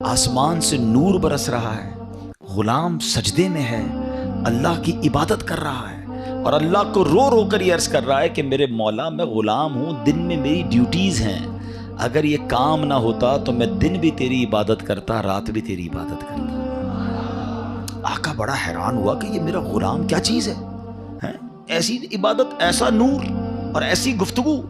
آسمان سے نور برس رہا ہے، غلام سجدے میں ہے، اللہ کی عبادت کر رہا ہے اور اللہ کو رو رو کر یہ عرض کر رہا ہے کہ میرے مولا میں غلام ہوں، دن میں میری ڈیوٹیز ہیں، اگر یہ کام نہ ہوتا تو میں دن بھی تیری عبادت کرتا، رات بھی تیری عبادت کرتا۔ آقا بڑا حیران ہوا کہ یہ میرا غلام کیا چیز ہے، ایسی عبادت، ایسا نور اور ایسی گفتگو۔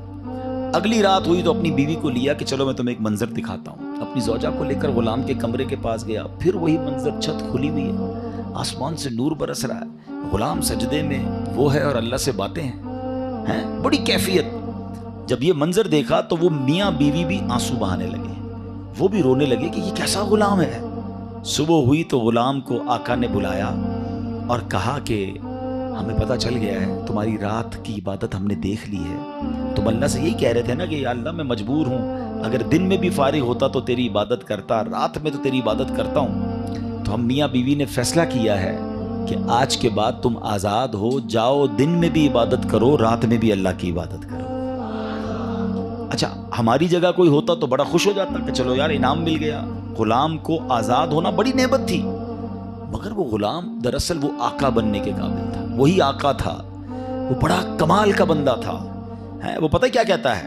اگلی رات ہوئی تو اپنی بیوی کو لیا کہ چلو میں تمہیں ایک منظر دکھاتا ہوں، اپنی زوجہ کو لے کر غلام کے کمرے کے پاس گیا، پھر وہی منظر، چھت کھلی ہوئی ہے، آسمان سے نور برس رہا ہے، غلام سجدے میں وہ ہے اور اللہ سے باتیں ہیں، بڑی کیفیت۔ جب یہ منظر دیکھا تو وہ میاں بیوی بھی آنسو بہانے لگے، وہ بھی رونے لگے کہ یہ کیسا غلام ہے۔ صبح ہوئی تو غلام کو آقا نے بلایا اور کہا کہ ہمیں پتہ چل گیا ہے تمہاری رات کی عبادت ہم نے دیکھ لی ہے، تم اللہ سے یہی کہہ رہے تھے نا کہ یا اللہ میں مجبور ہوں، اگر دن میں بھی فارغ ہوتا تو تیری عبادت کرتا، رات میں تو تیری عبادت کرتا ہوں۔ تو ہم میاں بیوی نے فیصلہ کیا ہے کہ آج کے بعد تم آزاد ہو، جاؤ دن میں بھی عبادت کرو، رات میں بھی اللہ کی عبادت کرو۔ اچھا ہماری جگہ کوئی ہوتا تو بڑا خوش ہو جاتا کہ چلو یار انعام مل گیا، غلام کو آزاد ہونا بڑی نعمت تھی، مگر وہ غلام دراصل وہ آقا بننے کے قابل تھا، وہی آقا تھا، وہ بڑا کمال کا بندہ تھا۔ وہ پتہ کیا کہتا ہے،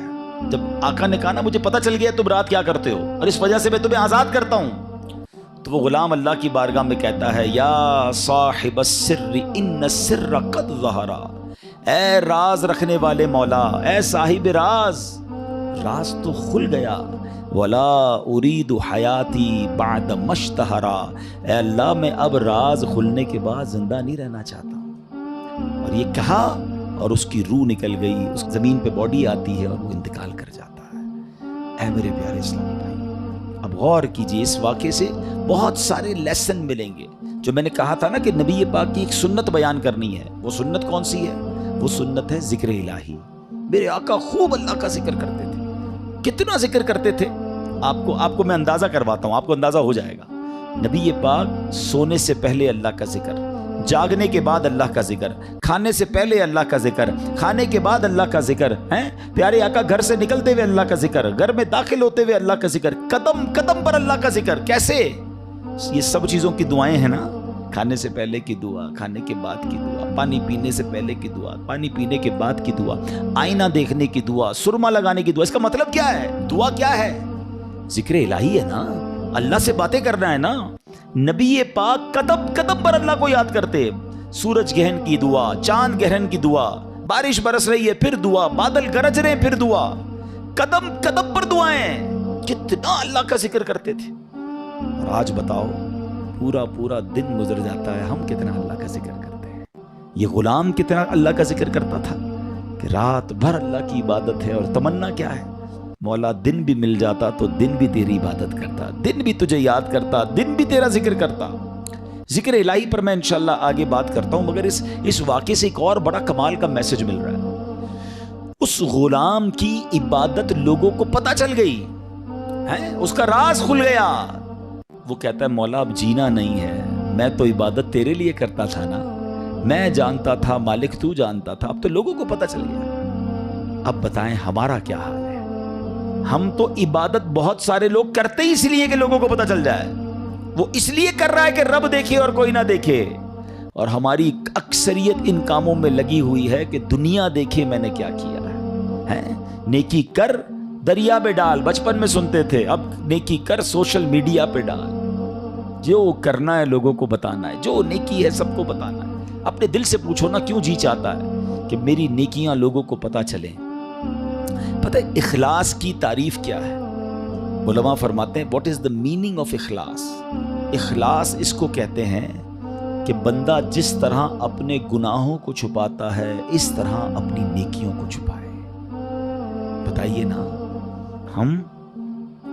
جب آقا نے کہا نا مجھے پتہ چل گیا تم رات کیا کرتے ہو اور اس وجہ سے میں تمہیں آزاد کرتا ہوں، تو وہ غلام اللہ کی بارگاہ میں کہتا ہے یا صاحب السر ان السر قد ظہر، اے راز رکھنے والے مولا، اے صاحب راز، راز تو کھل گیا، ولا ارید حیاتی بعد مشتہرا، اے اللہ میں اب راز کھلنے کے بعد زندہ نہیں رہنا چاہتا۔ اور یہ کہا اور اس کی روح نکل گئی، اس زمین پہ باڈی آتی ہے اور وہ انتقال کر جاتا ہے۔ اے میرے پیارے اسلامی بھائی، اب غور کیجئے، اس واقعے سے بہت سارے لیسن ملیں گے۔ جو میں نے کہا تھا نا کہ نبی پاک کی ایک سنت بیان کرنی ہے، وہ سنت کون سی ہے؟ وہ سنت ہے ذکر الہی۔ میرے آقا خوب اللہ کا ذکر کرتے تھے، کتنا ذکر کرتے تھے، آپ کو میں اندازہ کرواتا ہوں، آپ کو اندازہ ہو جائے گا۔ نبی پاک سونے سے پہلے اللہ کا ذکر، جاگنے کے بعد اللہ کا ذکر، کھانے سے پہلے اللہ کا ذکر، کھانے کے بعد اللہ کا ذکر، پیارے آقا گھر سے نکلتے ہوئے اللہ کا ذکر، گھر میں داخل ہوتے ہوئے اللہ کا ذکر، قدم قدم پر اللہ کا ذکر۔ کیسے؟ یہ سب چیزوں کی دعائیں ہیں نا، کھانے سے پہلے کی دعا، کھانے کے بعد کی دعا، پانی پینے سے پہلے کی دعا، پانی پینے کے بعد کی دعا، آئینہ دیکھنے کی دعا، سرما لگانے کی دعا۔ اس کا مطلب کیا ہے؟ دعا کیا ہے؟ ذکر الہی ہے نا، اللہ سے باتیں کرنا ہے نا۔ نبی پاک قدم قدم پر اللہ کو یاد کرتے، سورج گرہن کی دعا، چاند گرہن کی دعا، بارش برس رہی ہے پھر دعا، بادل گرج رہے ہیں پھر دعا، قدم قدم پر دعائیں، کتنا اللہ کا ذکر کرتے تھے۔ اور آج بتاؤ، پورا دن گزر جاتا ہے، ہم کتنا اللہ کا ذکر کرتے ہیں؟ یہ غلام کتنا اللہ کا ذکر کرتا تھا کہ رات بھر اللہ کی عبادت ہے، اور تمنا کیا ہے؟ مولا دن بھی مل جاتا تو دن بھی تیری عبادت کرتا، دن بھی تجھے یاد کرتا، دن بھی تیرا ذکر کرتا۔ ذکر الہی پر میں انشاءاللہ آگے بات کرتا ہوں، مگر اس واقعے سے ایک اور بڑا کمال کا میسج مل رہا ہے۔ اس غلام کی عبادت لوگوں کو پتہ چل گئی، اس کا راز کھل گیا۔ وہ کہتا ہے مولا اب جینا نہیں ہے، میں تو عبادت تیرے لیے کرتا تھا نا، میں جانتا تھا مالک تو جانتا تھا، اب تو لوگوں کو پتہ چل گیا۔ اب بتائیں ہمارا کیا حال ہے؟ ہم تو عبادت بہت سارے لوگ کرتے ہی اس لیے کہ لوگوں کو پتہ چل جائے، وہ اس لیے کر رہا ہے کہ رب دیکھے اور کوئی نہ دیکھے، اور ہماری اکثریت ان کاموں میں لگی ہوئی ہے کہ دنیا دیکھے میں نے کیا کیا ہے۔ نیکی کر دریا میں ڈال، بچپن میں سنتے تھے، اب نیکی کر سوشل میڈیا پہ ڈال، جو کرنا ہے لوگوں کو بتانا ہے، جو نیکی ہے سب کو بتانا ہے۔ اپنے دل سے پوچھو نا کیوں جی چاہتا ہے کہ میری نیکیاں لوگوں کو پتہ چلیں؟ پتہ ہے اخلاص کی تعریف کیا ہے؟ علماء فرماتے ہیں what is the meaning of اخلاص؟ اخلاص اس کو کہتے ہیں کہ بندہ جس طرح اپنے گناہوں کو چھپاتا ہے اس طرح اپنی نیکیوں کو چھپائے۔ بتائیے نا، ہم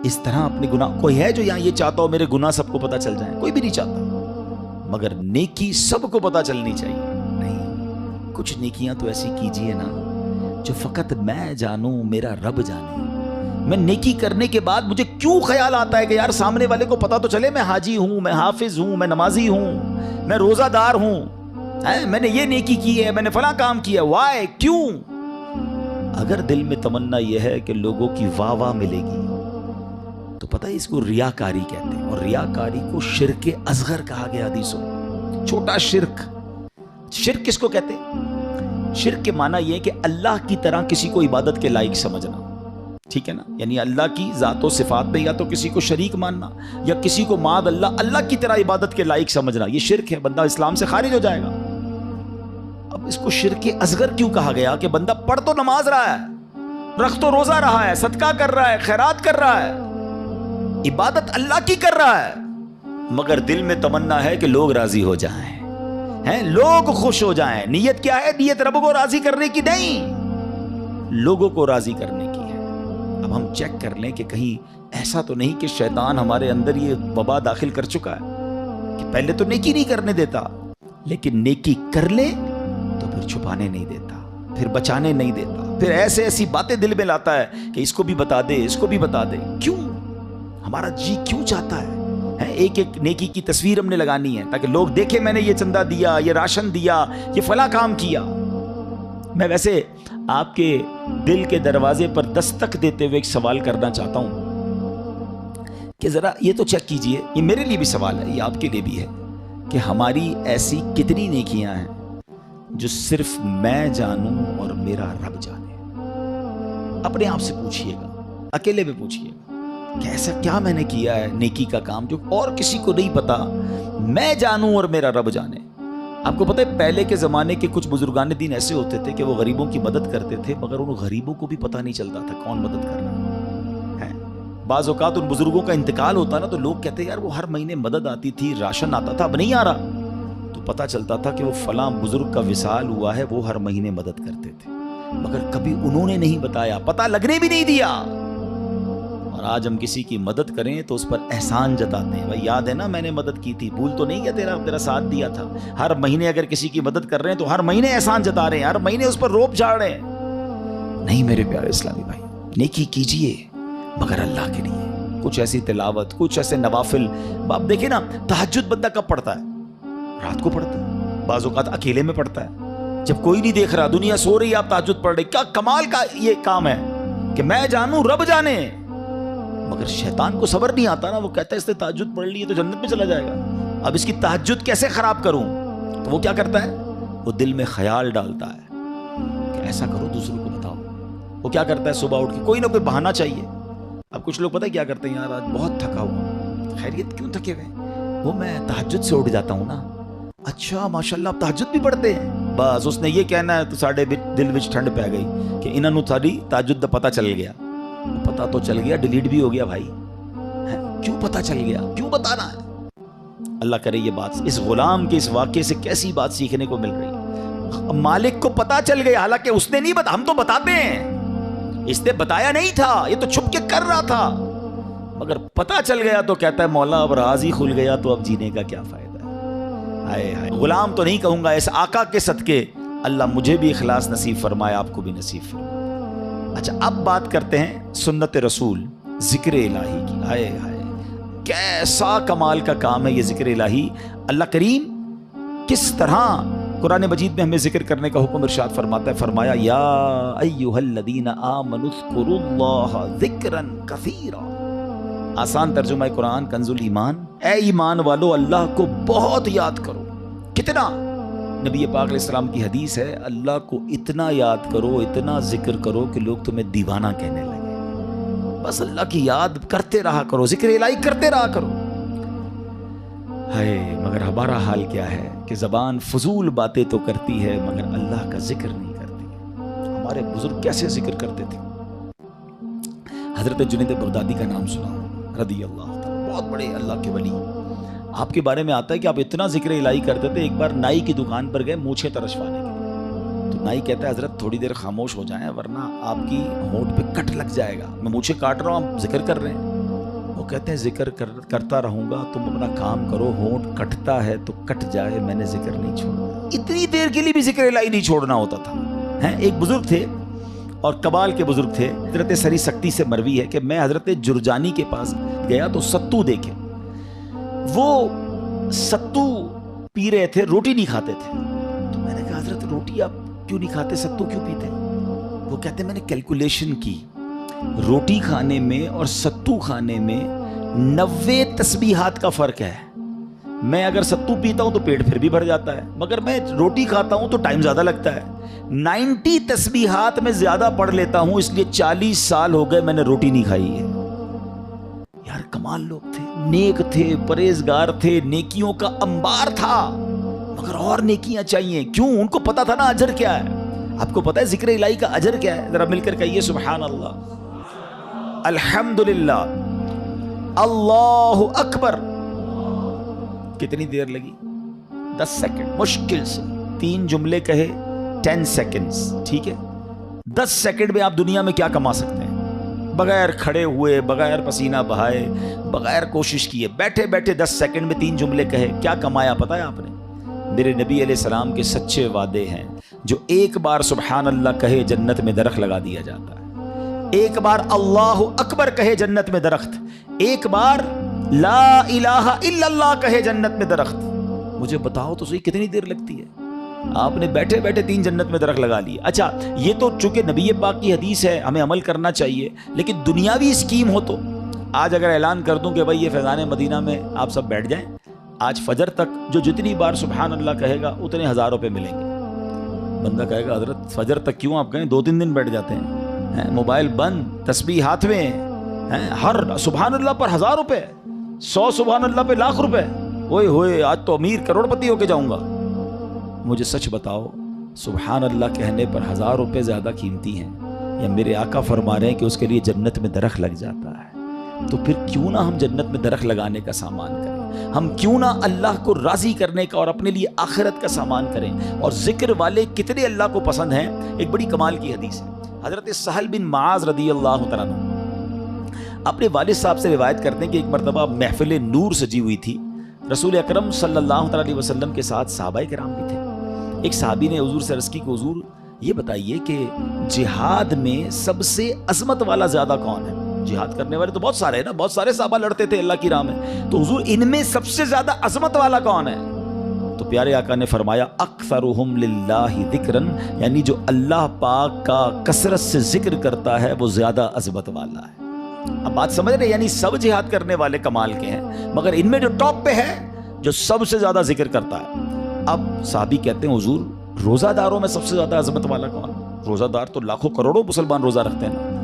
اس طرح اپنے گناہ، کوئی ہے جو یہاں یہ چاہتا ہو میرے گناہ سب کو پتہ چل جائیں؟ کوئی بھی نہیں چاہتا، مگر نیکی سب کو پتہ چلنی چاہیے۔ نہیں، کچھ نیکیاں تو ایسی کیجئے نا جو فقط میں جانوں، میرا رب جانے۔ میں نیکی کرنے کے بعد مجھے کیوں خیال آتا ہے کہ یار سامنے والے کو پتا تو چلے میں حاجی ہوں، میں حافظ ہوں، میں نمازی ہوں، میں روزہ دار ہوں، میں نے یہ نیکی کی ہے، میں نے فلاں کام کیا۔ وائے؟ کیوں؟ اگر دل میں تمنا یہ ہے کہ لوگوں کی واہ واہ ملے گی، تو پتہ ہے اس کو ریاکاری کہتے ہیں، اور ریاکاری کو شرک اصغر کہا گیا حدیثوں میں، چھوٹا شرک۔ شرک کس کو کہتے ہیں؟ شرک کے معنی یہ ہے کہ اللہ کی طرح کسی کو عبادت کے لائق سمجھنا، ٹھیک ہے نا، یعنی اللہ کی ذات و صفات میں یا تو کسی کو شریک ماننا یا کسی کو معاذ اللہ کی طرح عبادت کے لائق سمجھنا، یہ شرک ہے، بندہ اسلام سے خارج ہو جائے گا۔ اب اس کو شرک اصغر کیوں کہا گیا؟ کہ بندہ پڑھ تو نماز رہا ہے، رکھ تو روزہ رہا ہے، صدقہ کر رہا ہے، خیرات کر رہا ہے، عبادت اللہ کی کر رہا ہے، مگر دل میں تمنا ہے کہ لوگ راضی ہو جائیں، لوگ خوش ہو جائیں۔ نیت کیا ہے؟ نیت رب کو راضی کرنے کی نہیں، لوگوں کو راضی کرنے کی ہے۔ اب ہم چیک کر لیں کہ کہیں ایسا تو نہیں کہ شیطان ہمارے اندر یہ وبا داخل کر چکا ہے کہ پہلے تو نیکی نہیں کرنے دیتا، لیکن نیکی کر لے تو پھر چھپانے نہیں دیتا، پھر بچانے نہیں دیتا، پھر ایسی باتیں دل میں لاتا ہے کہ اس کو بھی بتا دے، اس کو بھی بتا دے۔ کیوں؟ ہمارا جی کیوں چاہتا ہے ایک ایک نیکی کی تصویر ہم نے لگانی ہے تاکہ لوگ دیکھیں میں نے یہ چندہ دیا، یہ راشن دیا، یہ فلاں کام کیا۔ میں ویسے آپ کے دل کے دروازے پر دستک دیتے ہوئے ایک سوال کرنا چاہتا ہوں کہ ذرا یہ تو چیک کیجئے، یہ میرے لیے بھی سوال ہے، یہ آپ کے لیے بھی ہے، کہ ہماری ایسی کتنی نیکیاں ہیں جو صرف میں جانوں اور میرا رب جانے؟ اپنے آپ سے پوچھئے گا، اکیلے میں پوچھئے گا کہ ایسا کیا میں نے کیا ہے نیکی کا کام جو اور کسی کو نہیں پتا، میں جانوں اور میرا رب جانے۔ آپ کو پتہ ہے پہلے کے زمانے کے کچھ بزرگان دین ایسے ہوتے تھے کہ وہ غریبوں کی مدد کرتے تھے، مگر ان غریبوں کو بھی پتہ نہیں چلتا تھا کون مدد کر رہا ہے۔ بعض اوقات ان بزرگوں کا انتقال ہوتا نا تو لوگ کہتے ہیں یار وہ ہر مہینے مدد آتی تھی، راشن آتا تھا، اب نہیں آ رہا، تو پتہ چلتا تھا کہ وہ فلاں بزرگ کا وصال ہوا ہے، وہ ہر مہینے مدد کرتے تھے، مگر کبھی انہوں نے نہیں بتایا، پتہ لگنے بھی نہیں دیا۔ اور آج ہم کسی کی مدد کریں تو اس پر احسان جتاتے ہیں، بھائی یاد ہے نا میں نے مدد کی تھی، بھول تو نہیں کیا تیرا ساتھ دیا تھا۔ ہر مہینے اگر کسی کی مدد کر رہے ہیں تو ہر مہینے احسان جتا رہے ہیں، ہر مہینے اس پر روب جھاڑ رہے ہیں۔ نہیں میرے پیارے اسلامی بھائی، نیکی کیجئے مگر اللہ کے لیے، کچھ ایسی تلاوت، کچھ ایسے نوافل۔ آپ دیکھیں نا تہجد بندہ کب پڑھتا ہے؟ رات کو پڑھتا ہے، بعض اوقات اکیلے میں پڑھتا ہے، جب کوئی نہیں دیکھ رہا، دنیا سو رہی ہے، آپ تہجد پڑھ رہے۔ کیا کمال کا یہ کام ہے کہ میں جانوں رب جانے، مگر شیطان کو صبر نہیں آتا نا، وہ کہتا ہے اس نے تہجد پڑھ لی ہے تو جنت میں چلا جائے گا، اب اس کی تہجد کیسے خراب کروں؟ تو وہ کیا کرتا ہے؟ وہ دل میں خیال ڈالتا ہے کہ ایسا کرو دوسروں کو بتاؤ۔ وہ کیا کرتا ہے؟ صبح اٹھ کے کوئی نہ کوئی بہانہ چاہیے۔ اب کچھ لوگ پتہ ہے کیا کرتے ہیں؟ یار آج بہت تھکا ہوا۔ خیریت کیوں تھکے ہوئے؟ وہ میں تہجد سے اٹھ جاتا ہوں نا۔ اچھا ماشاءاللہ آپ تہجد بھی پڑھتے ہیں؟ بس اس نے یہ کہنا ہے تو ساڑھے دل وچ ٹھنڈ پہ گئی کہ انہاں نوں ساری تہجد دا پتہ چل گیا۔ پتہ تو چل گیا، ڈیلیٹ بھی ہو گیا بھائی، کیوں پتہ چل گیا؟ کیوں بتانا ہے؟ اللہ کرے یہ بات اس غلام کے اس واقعے سے کیسی بات سیکھنے کو مل رہی ہے۔ مالک کو پتہ چل گیا، حالانکہ اس نے نہیں بتا، ہم تو بتاتے ہیں، اس نے بتایا نہیں تھا، یہ تو چھپ کے کر رہا تھا، مگر پتہ چل گیا تو کہتا ہے مولا اب راز ہی کھل گیا تو اب جینے کا کیا فائدہ ہے۔ ہائے ہائے، غلام تو نہیں کہوں گا، اس آقا کے صدقے اللہ مجھے بھی اخلاص نصیب فرمائے، آپ کو بھی نصیب فرمائے۔ اچھا اب بات کرتے ہیں سنت رسول، ذکر الہی کی۔ ہائے ہائے کیسا کمال کا کام ہے یہ ذکر الہی۔ اللہ کریم کس طرح قرآن مجید میں ہمیں ذکر کرنے کا حکم ارشاد فرماتا ہے، فرمایا یا ایھا الذین آمنوا اذکروا اللہ ذکرا کثیرا۔ آسان ترجمہ قرآن کنز الایمان، اے ایمان والو اللہ کو بہت یاد کرو۔ کتنا؟ نبی پاک علیہ السلام کی حدیث ہے، اللہ کو اتنا یاد کرو، اتنا ذکر کرو کہ لوگ تمہیں دیوانہ کہنے لگے۔ بس اللہ کی یاد کرتے رہا کرو، ذکر الہی کرتے رہا کرو۔ ہے مگر ہمارا حال کیا ہے کہ زبان فضول باتیں تو کرتی ہے مگر اللہ کا ذکر نہیں کرتی ہے۔ ہمارے بزرگ کیسے ذکر کرتے تھے؟ حضرت جنید بغدادی کا نام سنا رضی اللہ تعالیٰ، بہت بڑے اللہ کے ولی۔ آپ کے بارے میں آتا ہے کہ آپ اتنا ذکر الہی کرتے تھے، ایک بار نائی کی دکان پر گئے مونچھیں ترشوانے کے لیے، تو نائی کہتا ہے حضرت تھوڑی دیر خاموش ہو جائیں ورنہ آپ کی ہونٹ پہ کٹ لگ جائے گا، میں مونچھیں کاٹ رہا ہوں آپ ذکر کر رہے ہیں۔ وہ کہتے ہیں ذکر کرتا رہوں گا، تم اپنا کام کرو، ہونٹ کٹتا ہے تو کٹ جائے، میں نے ذکر نہیں چھوڑنا۔ اتنی دیر کے لیے بھی ذکر الہی نہیں چھوڑنا ہوتا تھا۔ ایک بزرگ تھے اور کبال کے بزرگ تھے، حضرت سری سکتی سے مروی ہے کہ میں حضرت جرجانی کے پاس گیا تو ستو دیکھے، وہ ستو پی رہے تھے، روٹی نہیں کھاتے تھے۔ تو میں نے کہا حضرت روٹی آپ کیوں نہیں کھاتے، ستو کیوں پیتے؟ وہ کہتے میں نے کیلکولیشن کی روٹی کھانے میں اور ستو کھانے میں 90 تسبیحات کا فرق ہے. میں اگر ستو پیتا ہوں تو پیٹ پھر بھی بھر جاتا ہے, مگر میں روٹی کھاتا ہوں تو ٹائم زیادہ لگتا ہے. 90 تسبیحات میں زیادہ پڑھ لیتا ہوں, اس لیے 40 سال ہو گئے میں نے روٹی نہیں کھائی ہے. یار کمال لوگ تھے, نیک تھے, پرہیزگار تھے, نیکیوں کا انبار تھا, مگر اور نیکیاں چاہیے. کیوں؟ ان کو پتا تھا نا اجر کیا ہے. آپ کو پتا ہے ذکر الہی کا اجر کیا ہے؟ ذرا مل کر کہیے سبحان اللہ, الحمدللہ, اللہ اکبر. کتنی دیر لگی؟ 10 سیکنڈ مشکل سے. 3 جملے کہے 10 سیکنڈز, ٹھیک ہے. 10 سیکنڈ میں آپ دنیا میں کیا کما سکتے ہیں؟ بغیر کھڑے ہوئے, بغیر پسینہ بہائے, بغیر کوشش کیے, بیٹھے بیٹھے 10 سیکنڈ میں 3 جملے کہے, کیا کمایا پتا ہے آپ نے؟ میرے نبی علیہ السلام کے سچے وعدے ہیں, جو ایک بار سبحان اللہ کہے جنت میں درخت لگا دیا جاتا ہے. ایک بار اللہ اکبر کہے جنت میں درخت, ایک بار لا الہ الا اللہ کہے جنت میں درخت. مجھے بتاؤ تو صحیح کتنی دیر لگتی ہے؟ آپ نے بیٹھے بیٹھے 3 جنت میں درخت لگا لیے. اچھا یہ تو چونکہ نبی پاک کی حدیث ہے, ہمیں عمل کرنا چاہیے, لیکن دنیاوی اسکیم ہو تو آج اگر اعلان کر دوں کہ بھائی یہ فیضان مدینہ میں آپ سب بیٹھ جائیں, آج فجر تک جو جتنی بار سبحان اللہ کہے گا اتنے 1000 روپے ملیں گے. بندہ کہے گا حضرت فجر تک کیوں آپ کہیں, 2-3 دن بیٹھ جاتے ہیں, موبائل بند, تسبیح ہاتھ میں, ہر سبحان اللہ پر 1000 روپے, 100 سبحان اللہ پہ لاکھ روپے. اوئے ہوئے آج تو امیر کروڑ پتی ہو کے جاؤں گا. مجھے سچ بتاؤ, سبحان اللہ کہنے پر 1000 روپے زیادہ قیمتی ہیں, یا میرے آقا فرما رہے ہیں کہ اس کے لیے جنت میں درخت لگ جاتا ہے؟ تو پھر کیوں نہ ہم جنت میں درخت لگانے کا سامان کریں, ہم کیوں نہ اللہ کو راضی کرنے کا اور اپنے لیے آخرت کا سامان کریں. اور ذکر والے کتنے اللہ کو پسند ہیں. ایک بڑی کمال کی حدیث ہے, حضرت سہل بن معاذ رضی اللہ تعالیٰ عنہ اپنے والد صاحب سے روایت کرتے ہیں کہ ایک مرتبہ محفل نور سجی ہوئی تھی. رسول اکرم صلی اللہ علیہ وسلم کے ساتھ صحابہ کرام بھی تھے. ایک صحابی نے حضور سے عرض کی کہ حضور یہ بتائیے کہ جہاد میں سب سے عظمت والا زیادہ کون ہے؟ جہاد کرنے والے تو بہت سارے ہیں نا, بہت سارے صحابہ لڑتے تھے اللہ کی راہ میں, تو حضور ان میں سب سے زیادہ عظمت والا کون ہے؟ تو پیارے آقا نے فرمایا اکثرہم للہ ذکرن, یعنی جو اللہ پاک کا کثرت سے ذکر کرتا ہے وہ زیادہ عظمت والا ہے. اب بات سمجھ رہے, یعنی سب جہاد کرنے والے کمال کے ہیں, مگر ان میں جو ٹاپ پہ ہے جو سب سے زیادہ ذکر کرتا ہے. اب صحابی کہتے ہیں حضور روزہ داروں میں سب سے زیادہ عظمت والا کون؟ روزہ دار تو لاکھوں کروڑوں مسلمان روزہ رکھتے ہیں نا.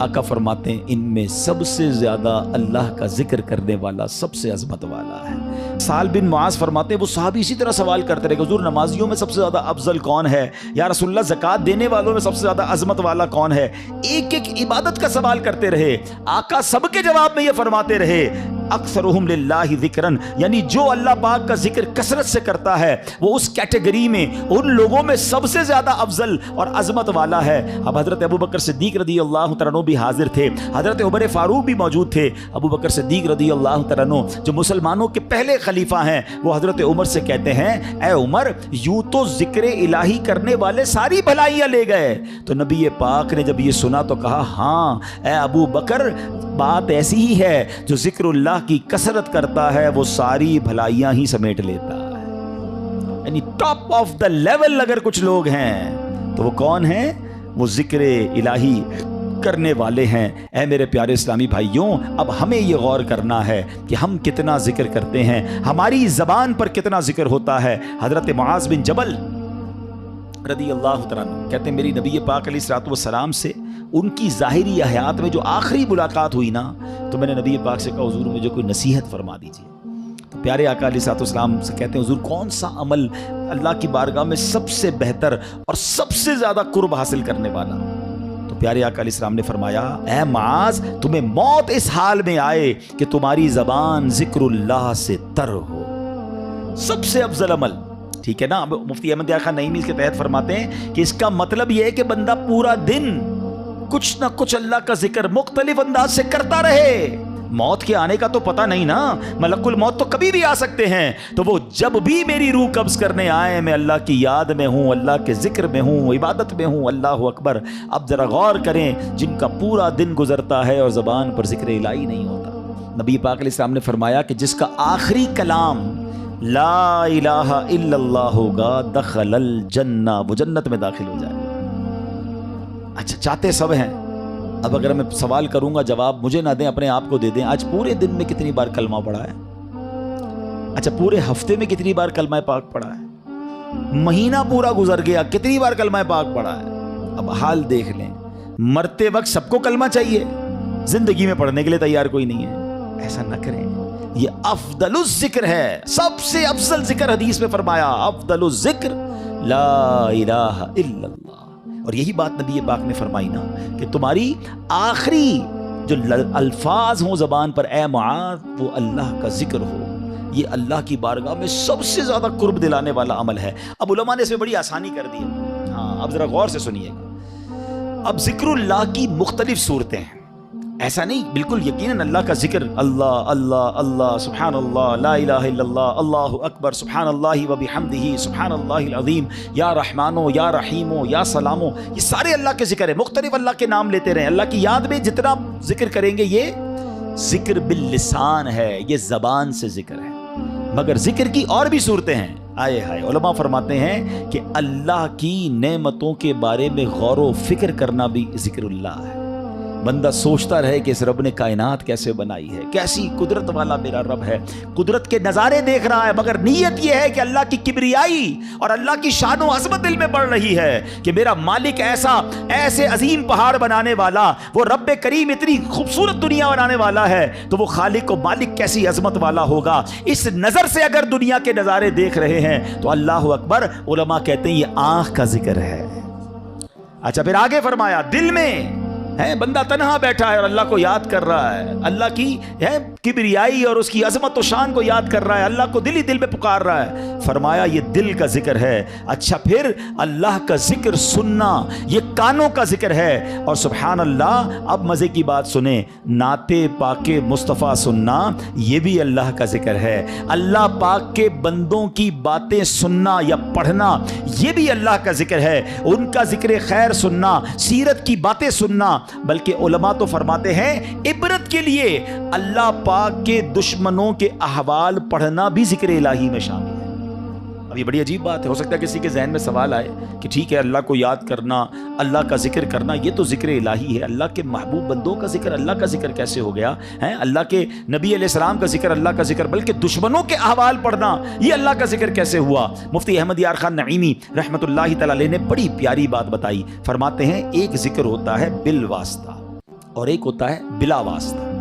آقا فرماتے ہیں ان میں سب سے زیادہ اللہ کا ذکر کرنے والا سب سے عظمت والا ہے. سہل بن معاذ فرماتے ہیں وہ صحابی اسی طرح سوال کرتے رہے کہ حضور نمازیوں میں سب سے زیادہ افضل کون ہے؟ یا رسول اللہ زکوٰۃ دینے والوں میں سب سے زیادہ عظمت والا کون ہے؟ ایک ایک عبادت کا سوال کرتے رہے. آقا سب کے جواب میں یہ فرماتے رہے اکثرہم للہ ذکرن, یعنی جو اللہ پاک کا ذکر کثرت سے کرتا ہے وہ اس کیٹیگری میں ان لوگوں میں سب سے زیادہ افضل اور عظمت والا ہے. اب حضرت ابوبکر صدیق رضی اللہ تعالیٰ عنہ بھی حاضر تھے, حضرت عمر فاروق بھی موجود تھے. ابوبکر صدیق رضی اللہ تعالیٰ عنہ جو مسلمانوں کے پہلے خلیفہ ہیں, وہ حضرت عمر سے کہتے ہیں اے عمر یوں تو ذکر الہی کرنے والے ساری بھلائیاں لے گئے. تو نبی پاک نے جب یہ سنا تو کہا ہاں اے ابو بکر بات ایسی ہی ہے, جو ذکر اللہ کی کثرت کرتا ہے وہ ساری بھلائیاں ہی سمیٹ لیتا ہے. یعنی ٹاپ آف دا لیول اگر کچھ لوگ ہیں تو وہ کون ہیں؟ وہ ذکر الہی کرنے والے ہیں. اے میرے پیارے اسلامی بھائیوں, اب ہمیں یہ غور کرنا ہے کہ ہم کتنا ذکر کرتے ہیں, ہماری زبان پر کتنا ذکر ہوتا ہے. حضرت معاذ بن جبل رضی اللہ تعالیٰ عنہ کہتے ہیں میری نبی پاک علیہ الصلوۃ والسلام سے ان کی ظاہری حیات میں جو آخری ملاقات ہوئی نا, تو میں نے نبی پاک سے کہا حضور مجھے کوئی نصیحت فرما دیجیے. تو پیارے آقا علیہ الصلوۃ والسلام سے کہتے ہیں حضور کون سا عمل اللہ کی بارگاہ میں سب سے بہتر اور سب سے زیادہ قرب حاصل کرنے والا؟ تو پیارے آقا علیہ السلام نے فرمایا اے معاذ تمہیں موت اس حال میں آئے کہ تمہاری زبان ذکر اللہ سے تر ہو, سب سے افضل عمل. ٹھیک ہے نا. مفتی احمد یار خان نعیمی اس کے تحت فرماتے ہیں کہ اس کا مطلب یہ ہے کہ بندہ پورا دن کچھ نہ کچھ اللہ کا ذکر مختلف انداز سے کرتا رہے. موت کے آنے کا تو پتہ نہیں نا, ملک الموت تو کبھی بھی آ سکتے ہیں. تو وہ جب بھی میری روح قبض کرنے آئے میں اللہ کی یاد میں ہوں, اللہ کے ذکر میں ہوں, عبادت میں ہوں. اللہ اکبر. اب ذرا غور کریں جن کا پورا دن گزرتا ہے اور زبان پر ذکر الہی نہیں ہوتا. نبی پاک علیہ السلام نے فرمایا کہ جس کا آخری کلام لا الہ الا اللہ ہوگا دخل الجنہ, وہ جنت میں داخل ہو جائے. اچھا چاہتے سب ہیں اب اگر میں سوال کروں گا جواب مجھے نہ دیں اپنے آپ کو دے دیں، آج پورے دن میں کتنی بار کلمہ پڑھا ہے؟ اچھا پورے ہفتے میں کتنی بار کلمہ پاک پڑھا ہے؟ مہینہ پورا گزر گیا کتنی بار کلمہ پاک پڑھا ہے؟ اب حال دیکھ لیں، مرتے وقت سب کو کلمہ چاہیے، زندگی میں پڑھنے کے لیے تیار کوئی نہیں ہے۔ ایسا نہ کریں، یہ افضل الذکر ہے، سب سے افضل ذکر حدیث میں فرمایا افضل الذکر لا الہ الا اللہ۔ اور یہی بات نبی پاک نے فرمائی نا کہ تمہاری آخری جو الفاظ ہوں زبان پر اے معاذ وہ اللہ کا ذکر ہو، یہ اللہ کی بارگاہ میں سب سے زیادہ قرب دلانے والا عمل ہے۔ اب علماء نے اس میں بڑی آسانی کر دی ہے، ہاں اب ذرا غور سے سنیے گا۔ اب ذکر اللہ کی مختلف صورتیں ہیں، ایسا نہیں بالکل یقیناً اللہ کا ذکر اللہ اللہ اللہ سبحان اللہ لا الہ الا اللہ اللہ اکبر سبحان اللہ و بحمدہ سبحان اللہ العظیم یا رحمانو یا رحیمو یا سلامو، یہ سارے اللہ کے ذکر ہیں، مختلف اللہ کے نام لیتے رہیں، اللہ کی یاد میں جتنا ذکر کریں گے یہ ذکر باللسان ہے، یہ زبان سے ذکر ہے۔ مگر ذکر کی اور بھی صورتیں ہیں، آئے ہائے علماء فرماتے ہیں کہ اللہ کی نعمتوں کے بارے میں غور و فکر کرنا بھی ذکر اللہ ہے۔ بندہ سوچتا رہے کہ اس رب نے کائنات کیسے بنائی ہے، کیسی قدرت والا میرا رب ہے، قدرت کے نظارے دیکھ رہا ہے، مگر نیت یہ ہے کہ اللہ کی کبریائی اور اللہ کی شان و عظمت دل میں بڑھ رہی ہے کہ میرا مالک ایسے عظیم پہاڑ بنانے والا، وہ رب کریم اتنی خوبصورت دنیا بنانے والا ہے، تو وہ خالق و مالک کیسی عظمت والا ہوگا۔ اس نظر سے اگر دنیا کے نظارے دیکھ رہے ہیں تو اللہ اکبر، علماء کہتے ہیں یہ آنکھ کا ذکر ہے۔ اچھا پھر آگے فرمایا دل میں ہے، بندہ تنہا بیٹھا ہے اور اللہ کو یاد کر رہا ہے، اللہ کی ہے کبریائی اور اس کی عظمت و شان کو یاد کر رہا ہے، اللہ کو دل ہی دل میں پکار رہا ہے، فرمایا یہ دل کا ذکر ہے۔ اچھا پھر اللہ کا ذکر سننا، یہ کانوں کا ذکر ہے۔ اور سبحان اللہ، اب مزے کی بات سنیں، نعت پاک مصطفیٰ سننا یہ بھی اللہ کا ذکر ہے، اللہ پاک کے بندوں کی باتیں سننا یا پڑھنا یہ بھی اللہ کا ذکر ہے، ان کا ذکر خیر سننا، سیرت کی باتیں سننا، بلکہ علماء تو فرماتے ہیں عبرت کے لیے اللہ پاک کے دشمنوں کے احوال پڑھنا بھی ذکر الہی میں شامل ہے۔ اب یہ بڑی عجیب بات ہے، ہو سکتا ہے کسی کے ذہن میں سوال آئے کہ ٹھیک ہے اللہ کو یاد کرنا، اللہ کا ذکر کرنا یہ تو ذکر الہی ہے، اللہ کے محبوب بندوں کا ذکر اللہ کا ذکر کیسے ہو گیا ہے؟ اللہ کے نبی علیہ السلام کا ذکر اللہ کا ذکر، بلکہ دشمنوں کے احوال پڑھنا یہ اللہ کا ذکر کیسے ہوا؟ مفتی احمد یار خان نعیمی رحمۃ اللہ تعالی علیہ نے بڑی پیاری بات بتائی، فرماتے ہیں ایک ذکر ہوتا ہے بالواسطہ اور ایک ہوتا ہے بلا واسطہ۔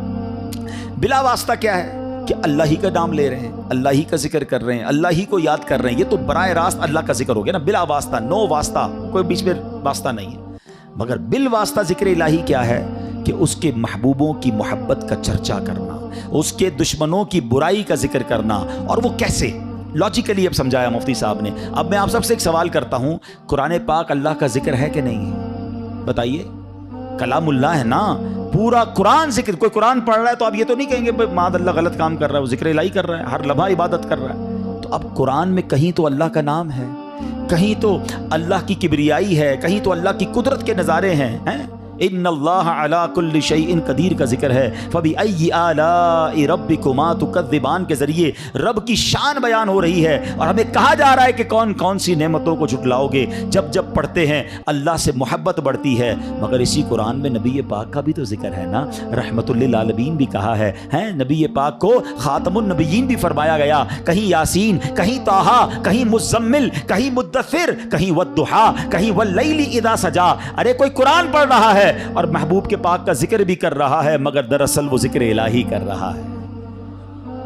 بلا واسطہ کیا ہے کہ اللہ ہی کا نام لے رہے ہیں، اللہ ہی کا ذکر کر رہے ہیں، اللہ ہی کو یاد کر رہے ہیں، یہ تو براہ راست اللہ کا ذکر ہو گیا نا، بلا واسطہ، نو واسطہ، کوئی بیچ میں واسطہ نہیں ہے۔ مگر بال واسطہ ذکر الہی کیا ہے کہ اس کے محبوبوں کی محبت کا چرچا کرنا، اس کے دشمنوں کی برائی کا ذکر کرنا، اور وہ کیسے لاجیکلی اب سمجھایا مفتی صاحب نے۔ اب میں آپ سب سے ایک سوال کرتا ہوں، قرآن پاک اللہ کا ذکر ہے کہ نہیں ہے؟ بتائیے، کلام اللہ ہے نا، پورا قرآن ذکر۔ کوئی قرآن پڑھ رہا ہے تو آپ یہ تو نہیں کہیں گے معاذ اللہ غلط کام کر رہا ہے، وہ ذکر الہی کر رہا ہے، ہر لمحہ عبادت کر رہا ہے۔ تو اب قرآن میں کہیں تو اللہ کا نام ہے، کہیں تو اللہ کی کبریائی ہے، کہیں تو اللہ کی قدرت کے نظارے ہیں۔ ان اللہ علی کل شیء قدیر کا ذکر ہے، فبأی آلاء ربکما تکذبان کے ذریعے رب کی شان بیان ہو رہی ہے، اور ہمیں کہا جا رہا ہے کہ کون کون سی نعمتوں کو جھٹلاؤ گے۔ جب جب پڑھتے ہیں اللہ سے محبت بڑھتی ہے۔ مگر اسی قرآن میں نبی پاک کا بھی تو ذکر ہے نا، رحمت للعالمین بھی کہا ہے، نبی پاک کو خاتم النبیین بھی فرمایا گیا، کہیں یاسین، کہیں طٰہٰ، کہیں مزمل، کہیں مدثر، کہیں والضحیٰ، کہیں واللیل اذا سجا۔ ارے کوئی قرآن پڑھ رہا ہے اور محبوب کے پاک کا ذکر بھی کر رہا ہے، مگر دراصل وہ ذکر الہی کر رہا ہے۔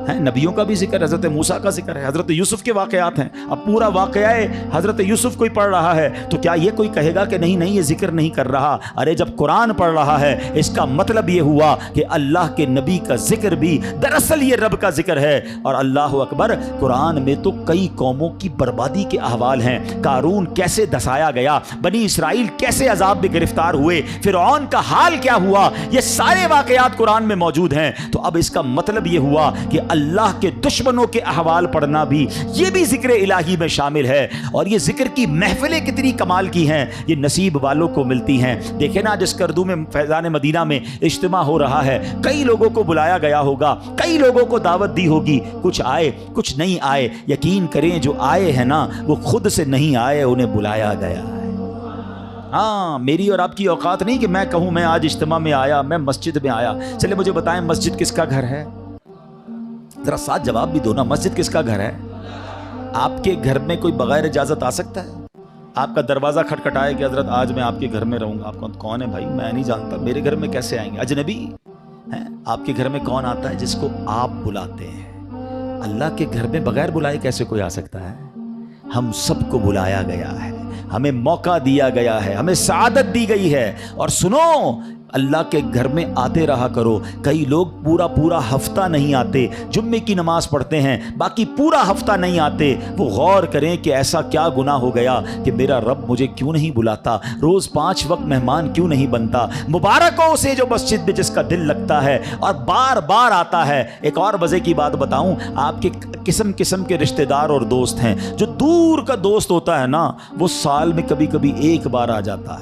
نبیوں کا بھی ذکر، حضرت موسیٰ کا ذکر ہے، حضرت یوسف کے واقعات ہیں۔ اب پورا واقعہ حضرت یوسف کوئی پڑھ رہا ہے تو کیا یہ کوئی کہے گا کہ نہیں نہیں یہ ذکر نہیں کر رہا؟ ارے جب قرآن پڑھ رہا ہے اس کا مطلب یہ ہوا کہ اللہ کے نبی کا ذکر بھی دراصل یہ رب کا ذکر ہے۔ اور اللہ اکبر، قرآن میں تو کئی قوموں کی بربادی کے احوال ہیں، قارون کیسے دھسایا گیا، بنی اسرائیل کیسے عذاب میں گرفتار ہوئے، فرعون کا حال کیا ہوا، یہ سارے واقعات قرآن میں موجود ہیں۔ تو اب اس کا مطلب یہ ہوا کہ اللہ کے دشمنوں کے احوال پڑھنا بھی یہ بھی ذکر الہی میں شامل ہے۔ اور یہ ذکر کی محفلیں کتنی کمال کی ہیں، یہ نصیب والوں کو ملتی ہیں۔ دیکھیں نا، جس کردو میں فیضان مدینہ میں اجتماع ہو رہا ہے، کئی لوگوں کو بلایا گیا ہوگا، کئی لوگوں کو دعوت دی ہوگی، کچھ آئے کچھ نہیں آئے۔ یقین کریں جو آئے ہیں نا وہ خود سے نہیں آئے، انہیں بلایا گیا ہے۔ ہاں میری اور آپ کی اوقات نہیں کہ میں کہوں میں آج اجتماع میں آیا، میں مسجد میں آیا. چلے مجھے بتائیں مسجد کس کا گھر ہے؟ ذرا ساتھ جواب بھی دو نا، مسجد کس کا گھر ہے؟ آپ کے گھر میں کوئی بغیر اجازت آ سکتا ہے؟ آپ کا دروازہ کھٹکھٹائے کہ حضرت آج میں آپ کے گھر میں رہوں گا. آپ کون ہے بھائی؟ میں نہیں جانتا، میرے گھر میں کیسے آئیں گے؟ اجنبی ہیں. آپ کے گھر میں کون آتا ہے؟ جس کو آپ بلاتے ہیں. اللہ کے گھر میں بغیر بلائے کیسے کوئی آ سکتا ہے؟ ہم سب کو بلایا گیا ہے، ہمیں موقع دیا گیا ہے، ہمیں سعادت دی گئی ہے. اور سنو، اللہ کے گھر میں آتے رہا کرو. کئی لوگ پورا ہفتہ نہیں آتے، جمعے کی نماز پڑھتے ہیں باقی پورا ہفتہ نہیں آتے. وہ غور کریں کہ ایسا کیا گناہ ہو گیا کہ میرا رب مجھے کیوں نہیں بلاتا، روز 5 وقت مہمان کیوں نہیں بنتا. مبارک ہو اسے جو مسجد میں جس کا دل لگتا ہے اور بار بار آتا ہے. ایک اور مزے کی بات بتاؤں، آپ کے قسم قسم کے رشتہ دار اور دوست ہیں. جو دور کا دوست ہوتا ہے نا، وہ سال میں کبھی کبھی ایک بار آ جاتا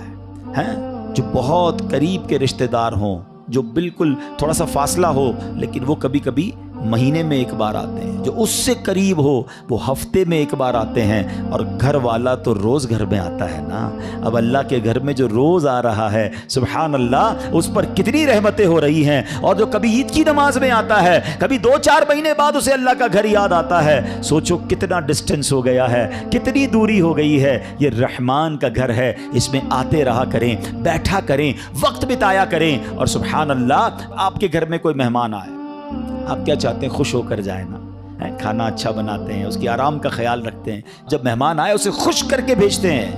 ہے. جو بہت قریب کے رشتہ دار ہوں، جو بالکل تھوڑا سا فاصلہ ہو، لیکن وہ کبھی کبھی مہینے میں ایک بار آتے ہیں. جو اس سے قریب ہو وہ ہفتے میں ایک بار آتے ہیں. اور گھر والا تو روز گھر میں آتا ہے نا. اب اللہ کے گھر میں جو روز آ رہا ہے، سبحان اللہ، اس پر کتنی رحمتیں ہو رہی ہیں. اور جو کبھی عید کی نماز میں آتا ہے، کبھی 2-4 مہینے بعد اسے اللہ کا گھر یاد آتا ہے. سوچو کتنا ڈسٹنس ہو گیا ہے، کتنی دوری ہو گئی ہے. یہ رحمان کا گھر ہے، اس میں آتے رہا کریں، بیٹھا کریں، وقت بتایا کریں. اور سبحان اللہ، آپ کے گھر میں کوئی مہمان آئے، آپ کیا چاہتے ہیں؟ خوش ہو کر جائے نا. کھانا اچھا بناتے ہیں، اس کی آرام کا خیال رکھتے ہیں. جب مہمان آئے اسے خوش کر کے بھیجتے ہیں.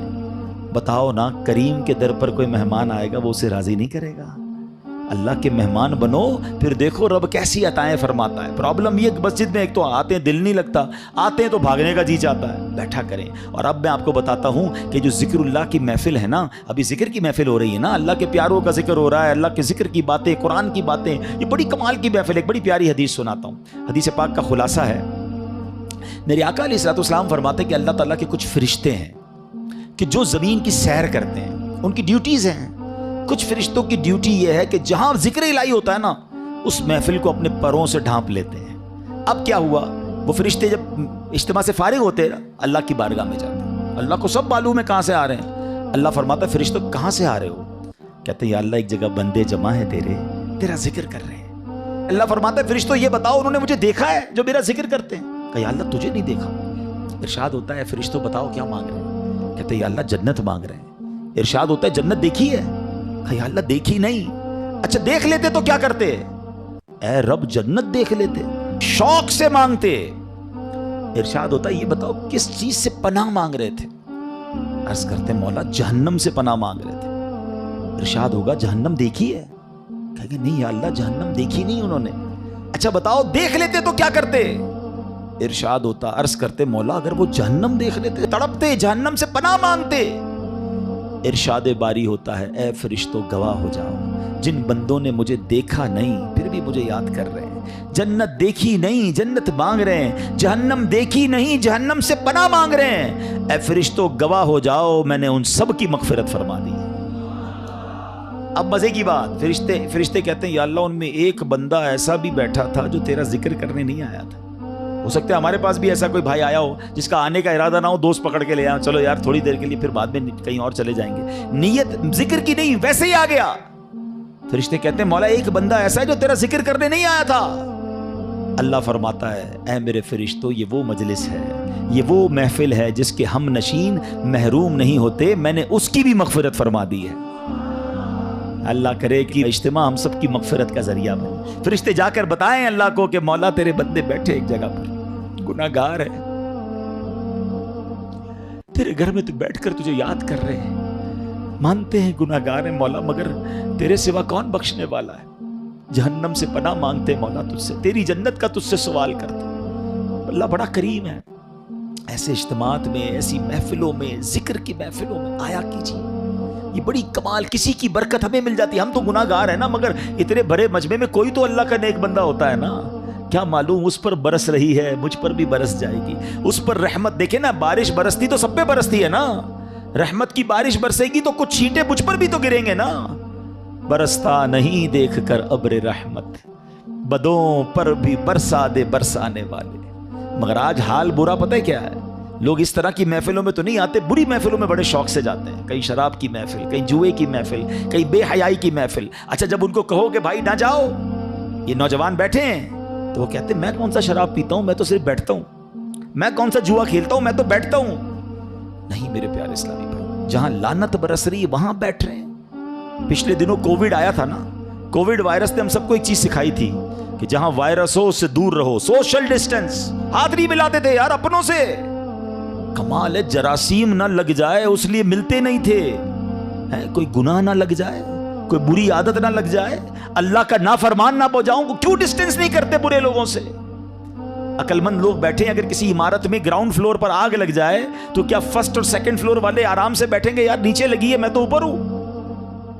بتاؤ نا، کریم کے در پر کوئی مہمان آئے گا وہ اسے راضی نہیں کرے گا؟ اللہ کے مہمان بنو، پھر دیکھو رب کیسی عطائیں فرماتا ہے. پرابلم یہ کہ مسجد میں ایک تو آتے ہیں دل نہیں لگتا، آتے ہیں تو بھاگنے کا جی چاہتا ہے. بیٹھا کریں. اور اب میں آپ کو بتاتا ہوں کہ جو ذکر اللہ کی محفل ہے نا، ابھی ذکر کی محفل ہو رہی ہے نا، اللہ کے پیاروں کا ذکر ہو رہا ہے، اللہ کے ذکر کی باتیں، قرآن کی باتیں، یہ بڑی کمال کی محفل ہے. ایک بڑی پیاری حدیث سناتا ہوں. حدیث پاک کا خلاصہ ہے، میرے آقا علیہ الصلوۃ والسلام فرماتے ہیں کہ اللہ تعالیٰ کے کچھ فرشتے ہیں کہ جو زمین کی سیر کرتے ہیں، ان کی ڈیوٹیز ہیں. کچھ فرشتوں کی ڈیوٹی یہ ہے کہ جہاں ذکر الہی ہوتا ہے نا، اس محفل کو اپنے پروں سے ڈھانپ لیتے ہیں. اب کیا ہوا، وہ فرشتے جب اجتماع سے فارغ ہوتے ہیں، اللہ کی بارگاہ میں جاتے ہیں. اللہ کو سب معلوم ہے کہاں سے آ رہے ہیں. اللہ فرماتا ہے فرشتوں کہاں سے آ رہے ہو؟ کہتے ہیں یا اللہ ایک جگہ بندے جمع ہیں تیرا ذکر کر رہے ہیں. اللہ فرماتا ہے فرشتوں یہ بتاؤ انہوں نے مجھے دیکھا ہے جو میرا ذکر کرتے ہیں؟ کہ یا اللہ تجھے نہیں دیکھا. ارشاد ہوتا ہے فرشتوں بتاؤ کیا مانگ رہے ہیں؟ کہتے ہیں یا اللہ جنت مانگ رہے ہیں. ارشاد ہوتا ہے جنت دیکھی ہے؟ یا اللہ دیکھی نہیں. اچھا دیکھ لیتے تو کیا کرتے؟ اے رب جنت دیکھ لیتے، شوق سے مانگتے. ارشاد ہوتا ہے یہ بتاؤ کس چیز سے پناہ مانگ رہے تھے؟ عرض کرتے مولا جہنم سے پناہ مانگ رہے تھے. ارشاد ہوگا جہنم دیکھی ہے؟ کہیں گے نہیں یا اللہ جہنم دیکھی نہیں انہوں نے. اچھا بتاؤ دیکھ لیتے تو کیا کرتے؟ ارشاد ہوتا عرض کرتے مولا اگر وہ جہنم دیکھ لیتے تڑپتے، جہنم سے پناہ مانگتے. ارشاد باری ہوتا ہے اے فرشتوں گواہ ہو جاؤ، جن بندوں نے مجھے دیکھا نہیں پھر بھی مجھے یاد کر رہے ہیں، جنت دیکھی نہیں جنت مانگ رہے ہیں، جہنم دیکھی نہیں جہنم سے پناہ مانگ رہے ہیں، اے فرشتوں گواہ ہو جاؤ میں نے ان سب کی مغفرت فرما دی. اب مزے کی بات، فرشتے کہتے ہیں یا اللہ ان میں ایک بندہ ایسا بھی بیٹھا تھا جو تیرا ذکر کرنے نہیں آیا تھا. ہو سکتا ہے ہمارے پاس بھی ایسا کوئی بھائی آیا ہو جس کا آنے کا ارادہ نہ ہو، دوست پکڑ کے لے آؤ، چلو یار تھوڑی دیر کے لیے پھر بعد میں کہیں اور چلے جائیں گے، نیت ذکر کی نہیں ویسے ہی آ گیا. فرشتے کہتے ہیں مولا ایک بندہ ایسا ہے جو تیرا ذکر کرنے نہیں آیا تھا. اللہ فرماتا ہے اے میرے فرشتوں یہ وہ مجلس ہے، یہ وہ محفل ہے جس کے ہم نشین محروم نہیں ہوتے، میں نے اس کی بھی مغفرت فرما دی ہے. اللہ کرے کہ اجتماع ہم سب کی مغفرت کا ذریعہ بنے. فرشتے جا کر بتائیں اللہ کو کہ مولا تیرے بندے بیٹھے ایک جگہ پر، گناہ گار ہے، تیرے گھر میں تو بیٹھ کر تجھے یاد کر رہے ہیں، مانتے ہیں گناہ گار ہیں مولا مگر تیرے سوا کون بخشنے والا ہے، جہنم سے پناہ مانگتے مولا تجھ سے، تیری جنت کا تجھ سے سوال کرتے. اللہ بڑا کریم ہے. ایسے اجتماعات میں، ایسی محفلوں میں، ذکر کی محفلوں میں آیا کیجیے، یہ بڑی کمال، کسی کی برکت ہمیں مل جاتی ہے. ہم تو گناہ گار ہیں نا، مگر اتنے بڑے مجمع میں کوئی تو اللہ کا نیک بندہ ہوتا ہے نا. کیا معلوم اس پر برس رہی ہے، مجھ پر بھی برس جائے گی. اس پر رحمت دیکھیں نا، بارش برستی تو سب پہ برستی ہے نا، رحمت کی بارش برسے گی تو کچھ چھینٹے مجھ پر بھی تو گریں گے نا. برستا نہیں دیکھ کر ابر رحمت، بدوں پر بھی برسا دے برسانے والے. مگر آج حال برا پتہ ہے کیا ہے، لوگ اس طرح کی محفلوں میں تو نہیں آتے, بری محفلوں میں بڑے شوق سے جاتے ہیں. کہیں شراب کی محفل, کہیں جوئے کی محفل, کہیں بے حیائی کی محفل. اچھا جب ان کو کہو کہ بھائی نہ جاؤ, یہ نوجوان بیٹھے ہیں, تو وہ کہتے ہیں میں کون سا شراب پیتا ہوں, میں تو صرف بیٹھتا ہوں. میں کون سا جوا کھیلتا ہوں, میں تو بیٹھتا ہوں. نہیں میرے پیارے اسلامی بھائی, جہاں لعنت برس رہی ہے وہاں بیٹھ رہے ہیں. پچھلے دنوں کووڈ آیا تھا نا, کووڈ وائرس نے ہم سب کو ایک چیز سکھائی تھی کہ جہاں وائرس ہو اس سے دور رہو, سوشل ڈسٹینس. ہاتھ نہیں ملاتے تھے یار اپنوں سے. کمال ہے, جراثیم نہ لگ جائے اس لیے ملتے نہیں تھے. کوئی گناہ نہ لگ جائے, کوئی بری عادت نہ لگ جائے, اللہ کا نافرمان نہ ہو جاؤں, کیوں ڈسٹینس نہیں کرتے برے لوگوں سے؟ عقل مند لوگ بیٹھے ہیں, اگر کسی عمارت میں گراؤنڈ فلور پر آگ لگ جائے تو کیا فرسٹ اور سیکنڈ فلور والے آرام سے بیٹھیں گے یار نیچے لگی ہے میں تو اوپر ہوں؟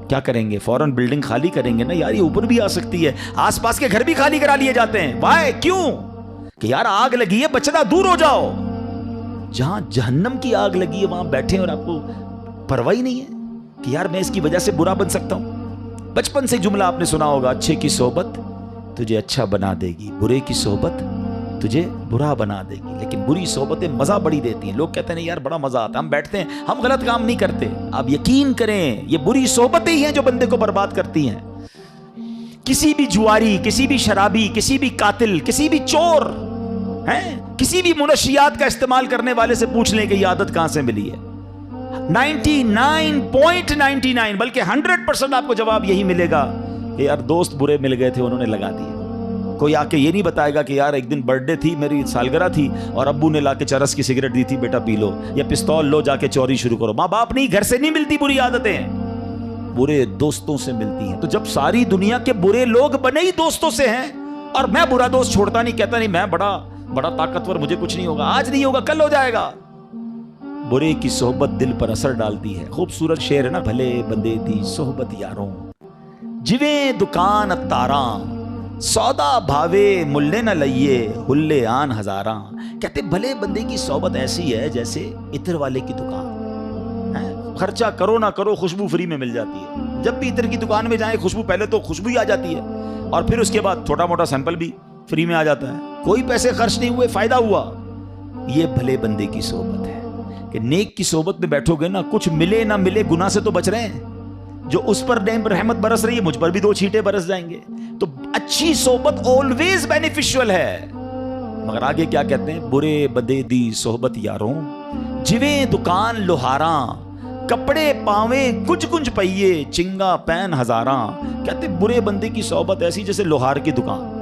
کیا کریں گے؟ فوراً بلڈنگ خالی کریں گے نا یار, یہ اوپر بھی آ سکتی ہے. آس پاس کے گھر بھی خالی کرا لیے جاتے ہیں. وائے, کیوں؟ کہ یار آگ لگی ہے, بچنا دور ہو جاؤ. جہاں جہنم کی آگ لگی ہے وہاں بیٹھے اور آپ کو پرواہ ہی نہیں ہے کہ یار میں اس کی وجہ سے برا بن سکتا ہوں. بچپن سے جملہ آپ نے سنا ہوگا, اچھے کی صحبت تجھے اچھا بنا دے گی, برے کی صحبت تجھے برا بنا دے گی. لیکن بری صحبتیں مزہ بڑی دیتی ہیں. لوگ کہتے ہیں یار بڑا مزہ آتا ہے, ہم بیٹھتے ہیں, ہم غلط کام نہیں کرتے. آپ یقین کریں یہ بری صحبتیں ہی ہیں جو بندے کو برباد کرتی ہیں. کسی بھی جواری, کسی بھی شرابی, کسی بھی قاتل, کسی بھی چور, کسی بھی منشیات کا استعمال کرنے والے سے پوچھ لیں کہ یہ عادت کہاں سے ملی ہے. 99.99 بلکہ 100% آپ کو جواب یہی ملے گا کہ یار دوست برے مل گئے تھے, انہوں نے لگا دیے. کوئی آ کے یہ نہیں بتائے گا کہ یار ایک دن برتھ ڈے تھی, میری سالگرہ تھی اور ابو نے لا کے چرس کی سگریٹ دی تھی, بیٹا پی لو, یا پستول لو جا کے چوری شروع کرو. ماں باپ نہیں, گھر سے نہیں ملتی بری عادتیں, برے دوستوں سے ملتی ہیں. تو جب ساری دنیا کے برے لوگ بنے ہی دوستوں سے ہیں, اور میں برا دوست چھوڑتا نہیں, کہتا نہیں میں بڑا طاقتور, مجھے کچھ نہیں ہوگا, آج نہیں ہوگا کل ہو جائے گا. برے کی صحبت دل پر اثر ڈالتی ہے. خوبصورت شعر ہے نا, بھلے بندے دی صحبت یاروں, جویں دکان اتاراں, سودا بھاوے ملے نہ لئیے, ہلے آن ہزاراں. کہتے بھلے بندے کی صحبت ایسی ہے جیسے عطر والے کی دکان. خرچہ کرو نہ کرو خوشبو فری میں مل جاتی ہے. جب بھی عطر کی دکان میں جائیں خوشبو, پہلے تو خوشبو ہی آ جاتی ہے اور پھر اس کے بعد چھوٹا موٹا سیمپل بھی فری میں آ جاتا ہے. کوئی پیسے خرچ نہیں ہوئے, فائدہ ہوا. یہ بھلے بندے کی صحبت ہے کہ نیک کی صحبت میں بیٹھو گے نا, کچھ ملے نہ ملے گناہ سے تو بچ رہے ہیں. جو اس پر رحمت برس رہی ہے, مجھ پر بھی 2 چھینٹے برس جائیں گے. تو اچھی صحبت آلویز بینیفیشل ہے. مگر آگے کیا کہتے ہیں, برے بدے دی صحبت یاروں, جویں دکان لوہاراں, کپڑے پاویں گنج گنج پئیے, چنگا پین ہزاراں. کہتے برے بندے کی صحبت ایسی جیسے لوہار کی دکان.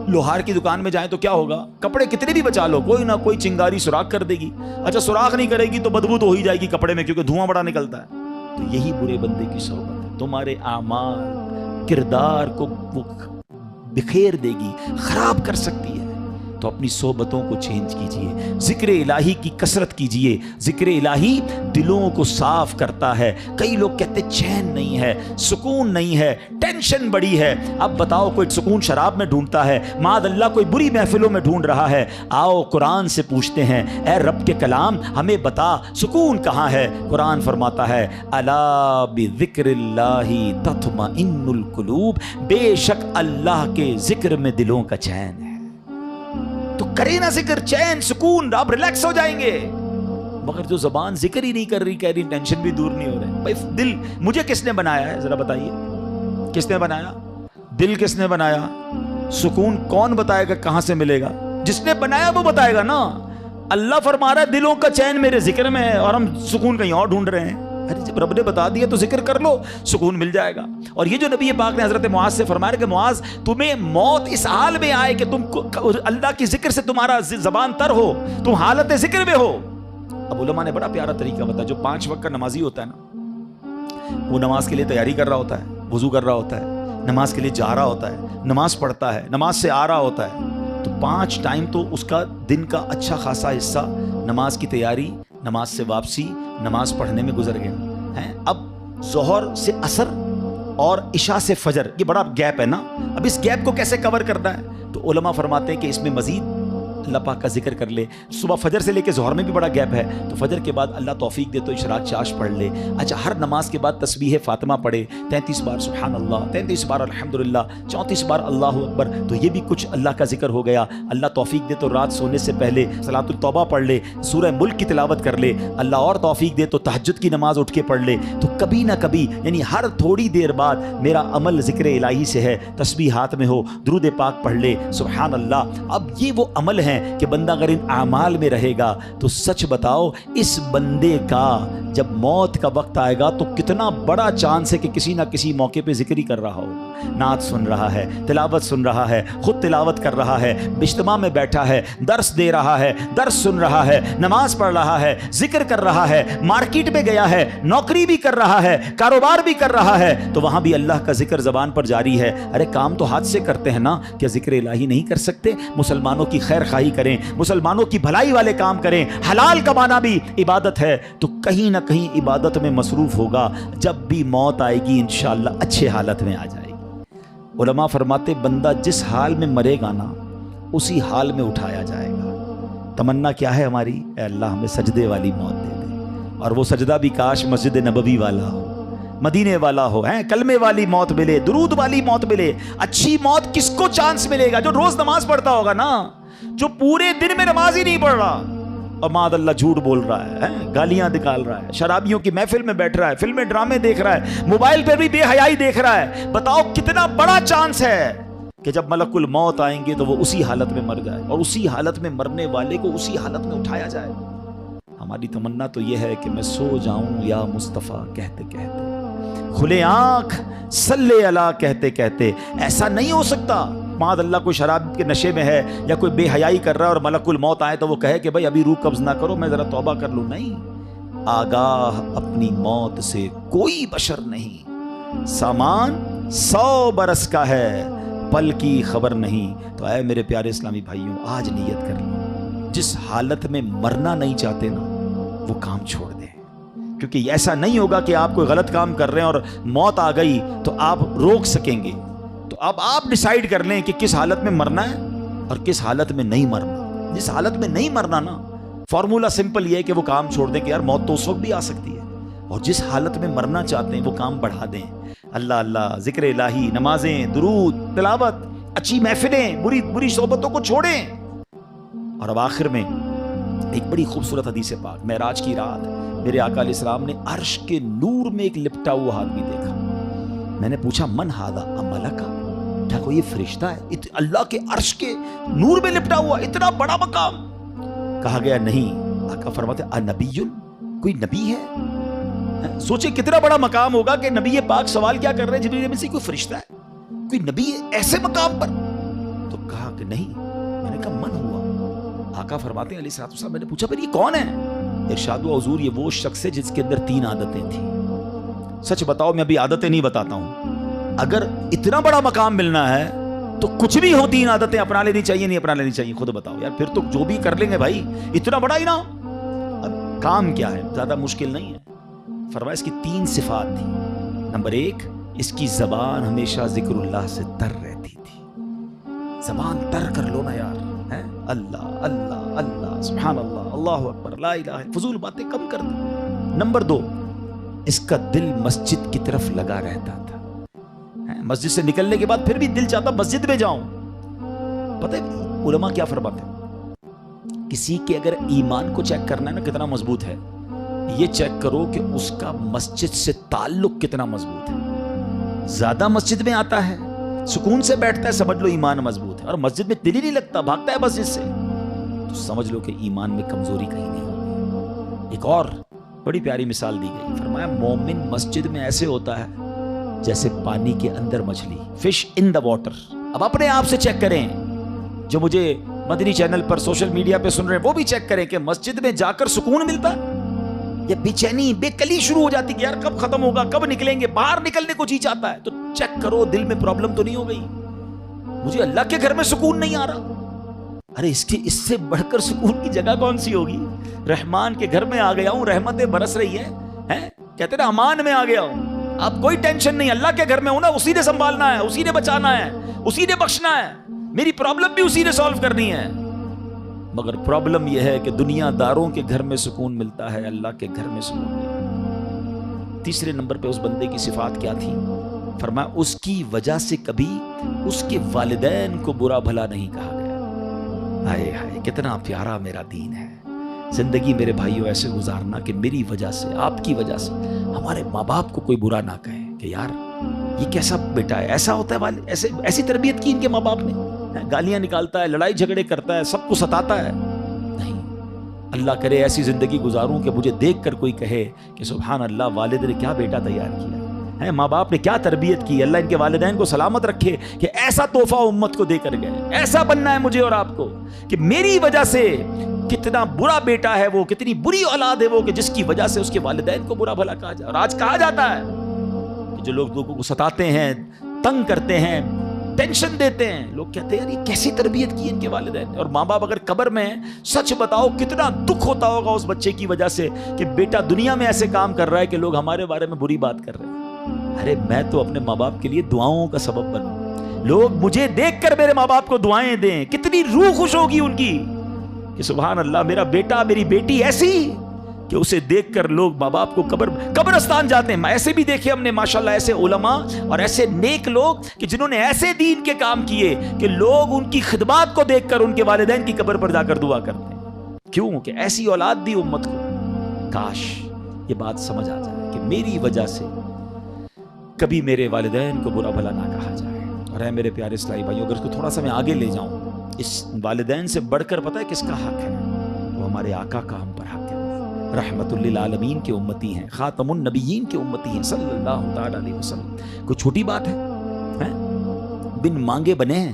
لوہار کی دکان میں جائیں تو کیا ہوگا, کپڑے کتنے بھی بچا لو, کوئی نہ کوئی چنگاری سوراخ کر دے گی. اچھا سوراخ نہیں کرے گی تو بدبو تو ہو ہی جائے گی کپڑے میں, کیونکہ دھواں بڑا نکلتا ہے. تو یہی برے بندے کی صحبت ہے, تمہارے اعمال کردار کو وہ بکھیر دے گی, خراب کر سکتی ہے. تو اپنی صحبتوں کو چینج کیجئے, ذکر الہی کی کثرت کیجئے. ذکر الہی دلوں کو صاف کرتا ہے. کئی لوگ کہتے چین نہیں ہے, سکون نہیں ہے, ٹینشن بڑی ہے. اب بتاؤ کوئی سکون شراب میں ڈھونڈتا ہے, معاذ اللہ کوئی بری محفلوں میں ڈھونڈ رہا ہے. آؤ قرآن سے پوچھتے ہیں, اے رب کے کلام ہمیں بتا سکون کہاں ہے. قرآن فرماتا ہے, الا بذکر اللہ تطمئن القلوب, بے شک اللہ کے ذکر میں دلوں کا چین ہے. تو کرے نا ذکر, چین سکون, آپ ریلیکس ہو جائیں گے. مگر جو زبان ذکر ہی نہیں کر رہی, کہہ رہی ٹینشن بھی دور نہیں ہو رہے. بھائی دل مجھے کس نے بنایا ہے, ذرا بتائیے کس نے بنایا؟ دل کس نے بنایا؟ سکون کون بتائے گا کہاں سے ملے گا؟ جس نے بنایا وہ بتائے گا نا. اللہ فرما رہا ہے دلوں کا چین میرے ذکر میں ہے, اور ہم سکون کہیں اور ڈھونڈ رہے ہیں. ارے جب رب نے بتا دیا تو ذکر کر لو, سکون مل جائے گا. اور یہ جو نبی پاک نے حضرت معاذ سے فرمایا کہ معاذ تمہیں موت اس حال میں آئے کہ تم اللہ کی ذکر سے تمہارا زبان تر ہو, تم حالت ذکر میں ہو. اب علماء نے بڑا پیارا طریقہ بتایا. جو 5 وقت کا نمازی ہوتا ہے نا, وہ نماز کے لیے تیاری کر رہا ہوتا ہے, وضو کر رہا ہوتا ہے, نماز کے لیے جا رہا ہوتا ہے, نماز پڑھتا ہے, نماز سے آ رہا ہوتا ہے. تو 5 ٹائم تو اس کا دن کا اچھا خاصا حصہ نماز کی تیاری, نماز سے واپسی, نماز پڑھنے میں گزر گیا ہے. اب ظہر سے عصر اور عشاء سے فجر, یہ بڑا گیپ ہے نا. اب اس گیپ کو کیسے کور کرنا ہے؟ تو علماء فرماتے ہیں کہ اس میں مزید اللہ پاک کا ذکر کر لے. صبح فجر سے لے کے ظہر میں بھی بڑا گیپ ہے, تو فجر کے بعد اللہ توفیق دے تو اشراق چاش پڑھ لے. اچھا, ہر نماز کے بعد تسبیح فاطمہ پڑھے, 33 بار سبحان اللہ, 33 بار الحمدللہ, 34 بار اللہ اکبر. تو یہ بھی کچھ اللہ کا ذکر ہو گیا. اللہ توفیق دے تو رات سونے سے پہلے صلاۃ التوبہ پڑھ لے, سورہ ملک کی تلاوت کر لے. اللہ اور توفیق دے تو تہجد کی نماز اٹھ کے پڑھ لے. تو کبھی نہ کبھی, یعنی ہر تھوڑی دیر بعد میرا عمل ذکر الہی سے ہے, تسبیح ہاتھ میں ہو, درود پاک پڑھ لے, سبحان اللہ. اب یہ وہ عمل ہیں کہ بندہ اگر ان اعمال میں رہے گا تو سچ بتاؤ اس بندے کا جب موت کا وقت آئے گا تو کتنا بڑا چانس ہے کہ کسی نہ کسی موقع پہ ذکر ہی کر رہا ہو, نعت سن رہا ہے, تلاوت سن رہا ہے, خود تلاوت کر رہا ہے, اجتماع میں بیٹھا ہے, درس دے رہا ہے, درس سن رہا ہے, نماز پڑھ رہا ہے, ذکر کر رہا ہے, مارکیٹ میں گیا ہے, نوکری بھی کر رہا ہے, کاروبار بھی کر رہا ہے, تو وہاں بھی اللہ کا ذکر زبان پر جاری ہے. ارے کام تو ہاتھ سے کرتے ہیں نا, کیا ذکر الہی نہیں کر سکتے؟ مسلمانوں کی خیر خواہی کریں, مسلمانوں کی بھلائی والے کام کریں, حلال کمانا بھی عبادت ہے. تو کہیں نہ کہیں عبادت میں مصروف ہوگا, جب بھی موت آئے گی انشاءاللہ اچھے حالت میں آ جائے گی. علماء فرماتے بندہ جس حال میں مرے گا نا اسی حال میں اٹھایا جائے گا. تمنا کیا ہے ہماری؟ اے اللہ ہمیں سجدے والی موت دے دے, اور وہ سجدہ بھی کاش مسجد نبوی والا ہو, مدینے والا ہو, کلمے والی موت ملے, درود والی موت ملے. اچھی موت کس کو چانس ملے گا؟ جو روز نماز پڑھتا ہوگا نا, جو پورے دن میں نماز ہی نہیں پڑھ رہا اور معاذ اللہ جھوٹ بول رہا ہے, گالیاں نکال رہا ہے, شرابیوں کی محفل میں بیٹھ رہا ہے, فلمیں ڈرامے دیکھ رہا ہے, موبائل پہ بھی بے حیائی دیکھ رہا ہے. بتاؤ کتنا بڑا چانس ہے کہ جب ملک الموت آئیں گے تو وہ اسی حالت میں مر جائے, اور اسی حالت میں مرنے والے کو اسی حالت میں اٹھایا جائے. ہماری تمنا تو یہ ہے کہ میں سو جاؤں یا مصطفیٰ کہتے کہتے, کھلے آنکھ صلی اللہ کہتے کہتے. ایسا نہیں ہو سکتا معاذ اللہ کوئی شراب کے نشے میں ہے یا کوئی بے حیائی کر رہا ہے اور ملک الموت آئے تو وہ کہے کہ بھائی ابھی روح قبض نہ کرو, میں ذرا توبہ کر لوں. نہیں, آگاہ اپنی موت سے کوئی بشر نہیں, سامان 100 برس کا ہے, پل کی خبر نہیں. تو اے میرے پیارے اسلامی بھائیوں, آج نیت کر لیں, جس حالت میں مرنا نہیں چاہتے نا وہ کام چھوڑ دیں, کیونکہ ایسا نہیں ہوگا کہ آپ کوئی غلط کام کر رہے ہیں اور موت آ گئی تو آپ روک سکیں گے. تو اب آپ ڈیسائیڈ کر لیں کہ کس حالت میں مرنا ہے اور کس حالت میں نہیں مرنا. جس حالت میں نہیں مرنا نا, فارمولا سمپل یہ ہے کہ وہ کام چھوڑ دیں کہ یار موت تو اس وقت بھی آ سکتی ہے, اور جس حالت میں مرنا چاہتے ہیں وہ کام بڑھا دیں. اللہ اللہ, ذکر الہی, نمازیں, درود, تلاوت, اچھی محفلیں, بری صحبتوں کو چھوڑیں. اور اب آخر میں ایک بڑی خوبصورت حدیث پاک, معراج کی رات میرے آقا علیہ السلام نے عرش کے نور میں ایک لپٹا ہوا آدمی دیکھا. میں نے پوچھا من ھذا ام ملکا, کیا کوئی یہ فرشتہ ہے؟ اللہ کے عرش کے نور میں لپٹا ہوا اتنا بڑا مقام. کہا گیا نہیں. آقا فرماتے انبی, کوئی نبی ہے؟ سوچے کتنا بڑا مقام ہوگا کہ نبی پاک سوال کیا کر رہے ہیں جبریل میں سے, کوئی فرشتہ ہے, کوئی نبی ہے ایسے مقام پر؟ تو کہا کہ نہیں. میں نے کہا من ہوا. آقا فرماتے ہیں علیہ الصلوۃ والسلام, میں نے پوچھا پھر یہ کون ہے؟ ارشاد ہوا حضور یہ وہ شخص ہے جس کے اندر 3 عادتیں تھیں. سچ بتاؤ, میں ابھی عادتیں نہیں بتاتا ہوں, اگر اتنا بڑا مقام ملنا ہے تو کچھ بھی ہو 3 عادتیں اپنا لینی چاہیے نہیں اپنا لینی چاہیے؟ خود بتاؤ یار, پھر تو جو بھی کر لیں گے بھائی, اتنا بڑا ہی نا. اب کام کیا ہے, زیادہ مشکل نہیں ہے. فرمایا اس کی 3 صفات تھی. نمبر 1, اس کی زبان ہمیشہ ذکر اللہ سے تر رہتی تھی. زبان تر کر لو نا یار, اللہ اللہ اللہ, سبحان اللہ, اللہ اکبر, لا الہ, فضول باتیں کم کر دو. نمبر 2, اس کا دل مسجد کی طرف لگا رہتا تھا. مسجد سے نکلنے کے بعد پھر بھی دل چاہتا مسجد میں جاؤں. پتہ ہے علماء کیا فرماتے ہیں, کسی کے اگر ایمان کو چیک کرنا ہے نا کتنا مضبوط ہے, یہ چیک کرو کہ اس کا مسجد سے تعلق کتنا مضبوط ہے. زیادہ مسجد میں آتا ہے, سکون سے بیٹھتا ہے, سمجھ لو ایمان مضبوط ہے. اور مسجد میں دل ہی نہیں لگتا, بھاگتا ہے مسجد سے, تو سمجھ لو کہ ایمان میں کمزوری کہیں نہیں ہوگی. ایک اور بڑی پیاری مثال دی گئی, فرمایا مومن مسجد میں ایسے ہوتا ہے جیسے پانی کے اندر مچھلی, فش ان دا واٹر. اب اپنے آپ سے چیک کریں, جو مجھے مدنی چینل پر سوشل میڈیا پہ سن رہے ہیں وہ بھی چیک کریں کہ مسجد میں جا کر سکون ملتا یا بے چینی, بے کلی شروع ہو جاتی کہ یار کب ختم ہوگا, کب نکلیں گے, باہر نکلنے کو جی چاہتا ہے. تو چیک کرو دل میں پرابلم تو نہیں ہو گئی, مجھے اللہ کے گھر میں سکون نہیں آ رہا. ارے اس سے بڑھ کر سکون کی جگہ کون سی ہوگی؟ رحمان کے گھر میں آ گیا ہوں, رحمتیں برس رہی ہیں, کہتے ہیں امان میں آ گیا ہوں, اب کوئی ٹینشن نہیں, اللہ کے گھر میں ہوں نا, اسی نے سنبھالنا ہے, اسی نے بچانا ہے, اسی نے بخشنا ہے, میری پرابلم بھی اسی نے سالو کرنی ہے. مگر پرابلم یہ ہے کہ دنیا داروں کے گھر میں سکون ملتا ہے، اللہ کے گھر میں سکون نہیں ملتا۔ تیسرے نمبر پہ اس بندے کی صفات کیا تھی؟ فرمایا اس کی وجہ سے کبھی اس کے والدین کو برا بھلا نہیں کہا گیا۔ ہائے ہائے کتنا پیارا میرا دین ہے۔ زندگی میرے بھائیوں ایسے گزارنا کہ میری وجہ سے، آپ کی وجہ سے ہمارے ماں باپ کو کوئی برا نہ کہے کہ یار یہ کیسا بیٹا ہے، ایسا ہوتا ہے والد، ایسی تربیت کی ان کے ماں باپ نے، گالیاں نکالتا ہے، لڑائی جھگڑے کرتا ہے، سب کو ستاتا ہے۔ نہیں، اللہ کرے ایسی زندگی گزاروں کہ مجھے دیکھ کر کوئی کہے کہ سبحان اللہ والد نے کیا بیٹا تیار کیا ہے، ماں باپ نے کیا تربیت کی، اللہ ان کے والدین کو سلامت رکھے کہ ایسا تحفہ امت کو دے کر گئے۔ ایسا بننا ہے مجھے اور آپ کو کہ میری وجہ سے کتنا برا بیٹا ہے وہ، کتنی بری اولاد ہے وہ کہ جس کی وجہ سے اس کے والدین کو برا بھلا کہا جائے۔ اور آج کہا جاتا ہے کہ جو لوگ لوگوں کو ستاتے ہیں، تنگ کرتے ہیں، ٹینشن دیتے ہیں، لوگ کہتے ہیں یہ کیسی تربیت کی ان کے والدین نے۔ اور ماں باپ اگر قبر میں ہیں، سچ بتاؤ کتنا دکھ ہوتا ہوگا اس بچے کی وجہ سے کہ بیٹا دنیا میں ایسے کام کر رہا ہے کہ لوگ ہمارے بارے میں بری بات کر رہے ہیں۔ ارے میں تو اپنے ماں باپ کے لیے دعاؤں کا سبب بنوں، لوگ مجھے دیکھ کر میرے ماں باپ کو دعائیں دیں، کتنی روح خوش ہوگی ان کی کہ سبحان اللہ میرا بیٹا میری بیٹی ایسی کہ اسے دیکھ کر لوگ ماں باپ کو قبرستان جاتے ہیں۔ ایسے بھی دیکھے ہم نے ماشاءاللہ ایسے علماء اور ایسے نیک لوگ کہ جنہوں نے ایسے دین کے کام کیے کہ لوگ ان کی خدمات کو دیکھ کر ان کے والدین کی قبر پر جا کر دعا کرتے ہیں۔ کیوں کہ ایسی اولاد دی امت کو۔ کاش یہ بات سمجھ آ جائے کہ میری وجہ سے کبھی میرے والدین کو برا بھلا نہ کہا جائے۔ اور اے میرے پیارے اسلامی بھائیوں، اگر اس کو تھوڑا سا میں آگے لے جاؤں، اس والدین سے بڑھ کر پتہ ہے کس کا حق ہے؟ وہ ہمارے آقا کا ہم پر حق ہے۔ رحمت للعالمین کے امتی ہیں، خاتم النبیین کے امتی ہیں صلی اللہ تعالی علیہ وسلم۔ کوئی چھوٹی بات ہے؟ بن مانگے بنے ہیں؟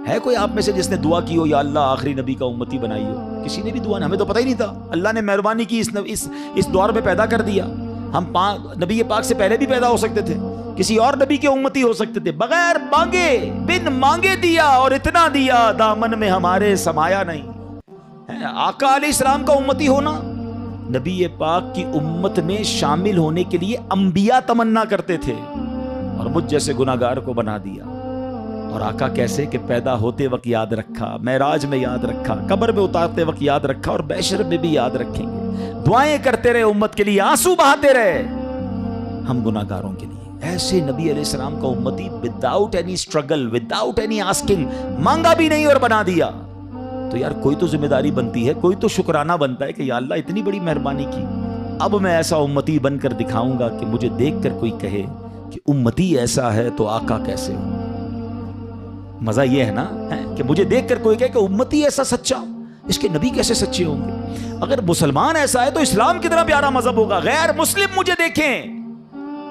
ہے کوئی آپ میں سے جس نے دعا کی ہو یا اللہ آخری نبی کا امتی بنائی ہو؟ کسی نے بھی دعا نہیں، ہمیں تو پتہ ہی نہیں تھا، اللہ نے مہربانی کی اس دور میں پیدا کر دیا۔ ہم نبی پاک سے پہلے بھی پیدا ہو سکتے تھے، کسی اور نبی کے امتی ہو سکتے تھے، بغیر مانگے بن مانگے دیا، اور اتنا دیا دامن میں ہمارے سمایا نہیں۔ آقا علیہ السلام کا امتی ہونا، نبی پاک کی امت میں شامل ہونے کے لیے انبیاء تمنا کرتے تھے، اور مجھ جیسے گناہگار کو بنا دیا۔ اور آقا کیسے کہ پیدا ہوتے وقت یاد رکھا، معراج میں یاد رکھا، قبر میں اتارتے وقت یاد رکھا، اور بیشر میں بھی یاد رکھیں گے۔ دعائیں کرتے رہے امت کے لیے، آنسو بہاتے رہے ہم گناہگاروں کے لیے۔ ایسے نبی علیہ السلام کا امتی without any struggle, without any asking, مانگا بھی نہیں اور بنا دیا۔ تو یار کوئی تو ذمہ داری بنتی ہے، کوئی تو شکرانہ بنتا ہے کہ یا اللہ اتنی بڑی مہربانی کی، اب میں ایسا امتی بن کر دکھاؤں گا کہ مجھے دیکھ کر کوئی کہے کہ امتی ایسا ہے تو آقا کیسے ہو۔ مزہ یہ ہے نا کہ مجھے دیکھ کر کوئی کہے کہ امتی ایسا سچا، اس کے نبی کیسے سچے ہوں گے۔ اگر مسلمان ایسا ہے تو اسلام کتنا پیارا مذہب ہوگا۔ غیر مسلم مجھے دیکھیں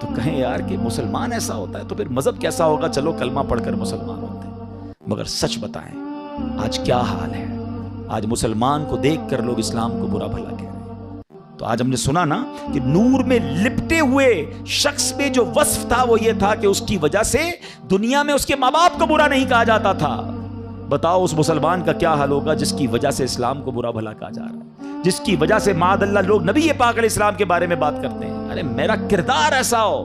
تو کہیں یار کہ مسلمان ایسا ہوتا ہے تو پھر مذہب کیسا ہوگا، چلو کلمہ پڑھ کر مسلمان ہوتے ہیں۔ مگر سچ بتائیں آج کیا حال ہے؟ آج مسلمان کو دیکھ کر لوگ اسلام کو برا بھلا کہہ رہے ہیں۔ تو آج ہم نے سنا نا کہ نور میں لپٹے ہوئے شخص میں جو وصف تھا وہ یہ تھا کہ اس کی وجہ سے دنیا میں اس کے ماں باپ کو برا نہیں کہا جاتا تھا۔ بتاؤ اس مسلمان کا کیا حال ہوگا جس کی وجہ سے اسلام کو برا بھلا کہا جا رہا ہے، جس کی وجہ سے معاذ اللہ لوگ نبی پاک علیہ السلام کے بارے میں بات کرتے ہیں۔ ارے میرا کردار ایسا ہو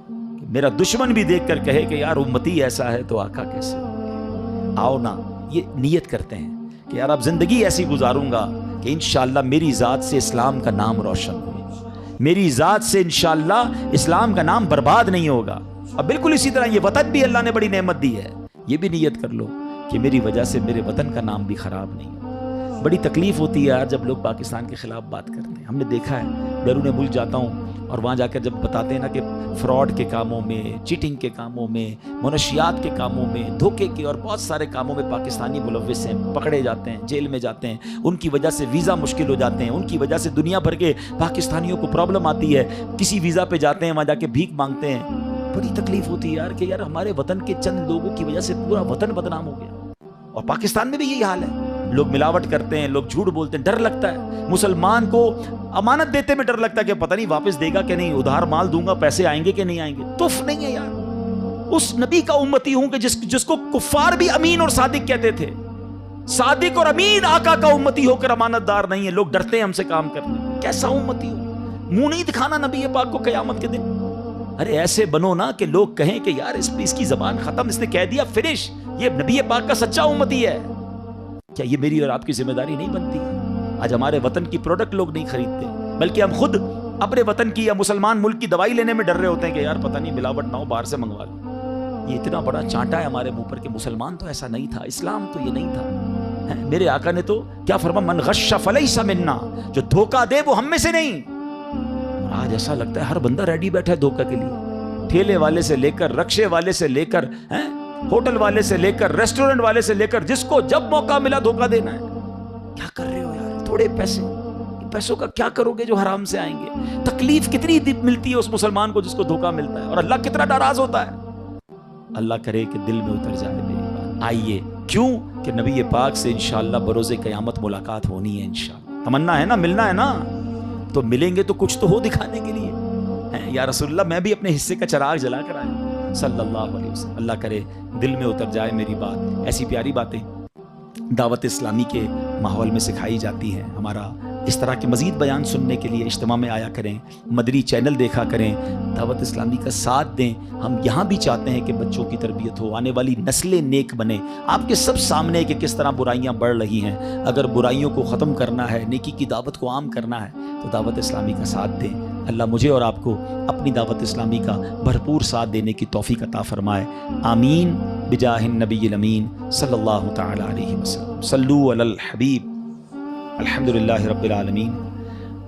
کہ میرا دشمن بھی دیکھ کر کہے کہ یار امتی ایسا ہے تو آقا کیسے ہو۔ آؤ نا یہ نیت کرتے ہیں کہ یار اب زندگی ایسی گزاروں گا کہ انشاءاللہ میری ذات سے اسلام کا نام روشن ہو، میری ذات سے انشاءاللہ اسلام کا نام برباد نہیں ہوگا۔ اور بالکل اسی طرح یہ وطن بھی اللہ نے بڑی نعمت دی ہے، یہ بھی نیت کر لو کہ میری وجہ سے میرے وطن کا نام بھی خراب نہیں ہو۔ بڑی تکلیف ہوتی ہے یار جب لوگ پاکستان کے خلاف بات کرتے ہیں۔ ہم نے دیکھا ہے، بیرون ملک جاتا ہوں اور وہاں جا کر جب بتاتے ہیں نا کہ فراڈ کے کاموں میں، چیٹنگ کے کاموں میں، منشیات کے کاموں میں، دھوکے کے اور بہت سارے کاموں میں پاکستانی ملوث ہیں، پکڑے جاتے ہیں، جیل میں جاتے ہیں، ان کی وجہ سے ویزا مشکل ہو جاتے ہیں، ان کی وجہ سے دنیا بھر کے پاکستانیوں کو پرابلم آتی ہے، کسی ویزا پہ جاتے ہیں وہاں جا کے بھیک مانگتے ہیں۔ بڑی تکلیف ہوتی ہے یار کہ یار ہمارے وطن کے چند لوگوں کی وجہ سے پورا وطن بدنام ہو گیا۔ اور پاکستان میں بھی یہی حال ہے، لوگ ملاوٹ کرتے ہیں، لوگ جھوٹ بولتے ہیں، ڈر لگتا ہے مسلمان کو امانت دیتے میں، ڈر لگتا ہے کہ پتہ نہیں واپس دے گا کہ نہیں، ادھار مال دوں گا پیسے آئیں گے کہ نہیں آئیں گے۔ تف نہیں ہے یار، اس نبی کا امتی ہوں کہ جس کو کفار بھی امین اور صادق کہتے تھے، صادق اور امین آقا کا امتی ہو کر امانت دار نہیں ہے، لوگ ڈرتے ہیں ہم سے کام کرنے۔ کیسا امتی ہوں؟ منہ نہیں دکھانا نبی پاک کو قیامت کے دن۔ ارے ایسے بنو نا کہ لوگ کہیں کہ یار اس کی زبان ختم، اس نے کہہ دیا فنش، یہ نبی پاک کا سچا امتی ہے۔ کیا یہ میری اور آپ کی ذمہ داری نہیں بنتی ہے؟ آج ہمارے وطن کی پروڈکٹ لوگ نہیں خریدتے، بلکہ ہم خود اپنے وطن کی یا مسلمان ملک کی دوائی لینے میں ڈر رہے ہوتے ہیں کہ یار پتہ نہیں ملاوٹ نہ ہو، باہر سے منگوا لو۔ یہ اتنا بڑا چانٹا ہے ہمارے منہ پر کہ مسلمان تو ایسا نہیں تھا، اسلام تو یہ نہیں تھا۔ میرے آقا نے تو کیا فرمایا، من غش فلیس منا، جو دھوکہ دے وہ ہم میں سے نہیں۔ اور آج ایسا لگتا ہے ہر بندہ ریڈی بیٹھا ہے دھوکہ کے لیے، ٹھیلے والے سے لے کر، رکشے والے سے لے کر، ہوٹل والے سے لے کر، ریسٹورنٹ والے سے لے کر، جس کو جب موقع ملا دھوکہ دینا ہے۔ کیا کر رہے ہو یار؟ تھوڑے پیسے، پیسوں کا کیا کرو گے جو حرام سے آئیں گے؟ تکلیف کتنی ملتی ہے اس مسلمان کو جس کو دھوکہ ملتا ہے، اور اللہ کتنا ناراض ہوتا ہے۔ اللہ کرے کہ دل میں اتر جائے میری بات۔ آئیے، کیوں کہ نبی پاک سے انشاءاللہ بروز قیامت ملاقات ہونی ہے انشاءاللہ۔ تمنا ہے نا، ملنا ہے نا، تو ملیں گے تو کچھ تو ہو دکھانے کے لیے۔ یا رسول اللہ میں بھی اپنے حصے کا چراغ جلا کر آیا صلی اللہ علیہ وسلم۔ اللہ کرے دل میں اتر جائے میری بات۔ ایسی پیاری باتیں دعوت اسلامی کے ماحول میں سکھائی جاتی ہیں۔ ہمارا اس طرح کے مزید بیان سننے کے لیے اجتماع میں آیا کریں، مدری چینل دیکھا کریں، دعوت اسلامی کا ساتھ دیں۔ ہم یہاں بھی چاہتے ہیں کہ بچوں کی تربیت ہو، آنے والی نسلیں نیک بنے۔ آپ کے سب سامنے کہ کس طرح برائیاں بڑھ رہی ہیں۔ اگر برائیوں کو ختم کرنا ہے، نیکی کی دعوت کو عام کرنا ہے، تو دعوت اسلامی کا ساتھ دیں۔ اللہ مجھے اور آپ کو اپنی دعوت اسلامی کا بھرپور ساتھ دینے کی توفیق عطا فرمائے، آمین بجاہ النبی الامین صلی اللہ تعالی علیہ وسلم۔ صلو علی الحبیب۔ الحمدللہ رب العالمین،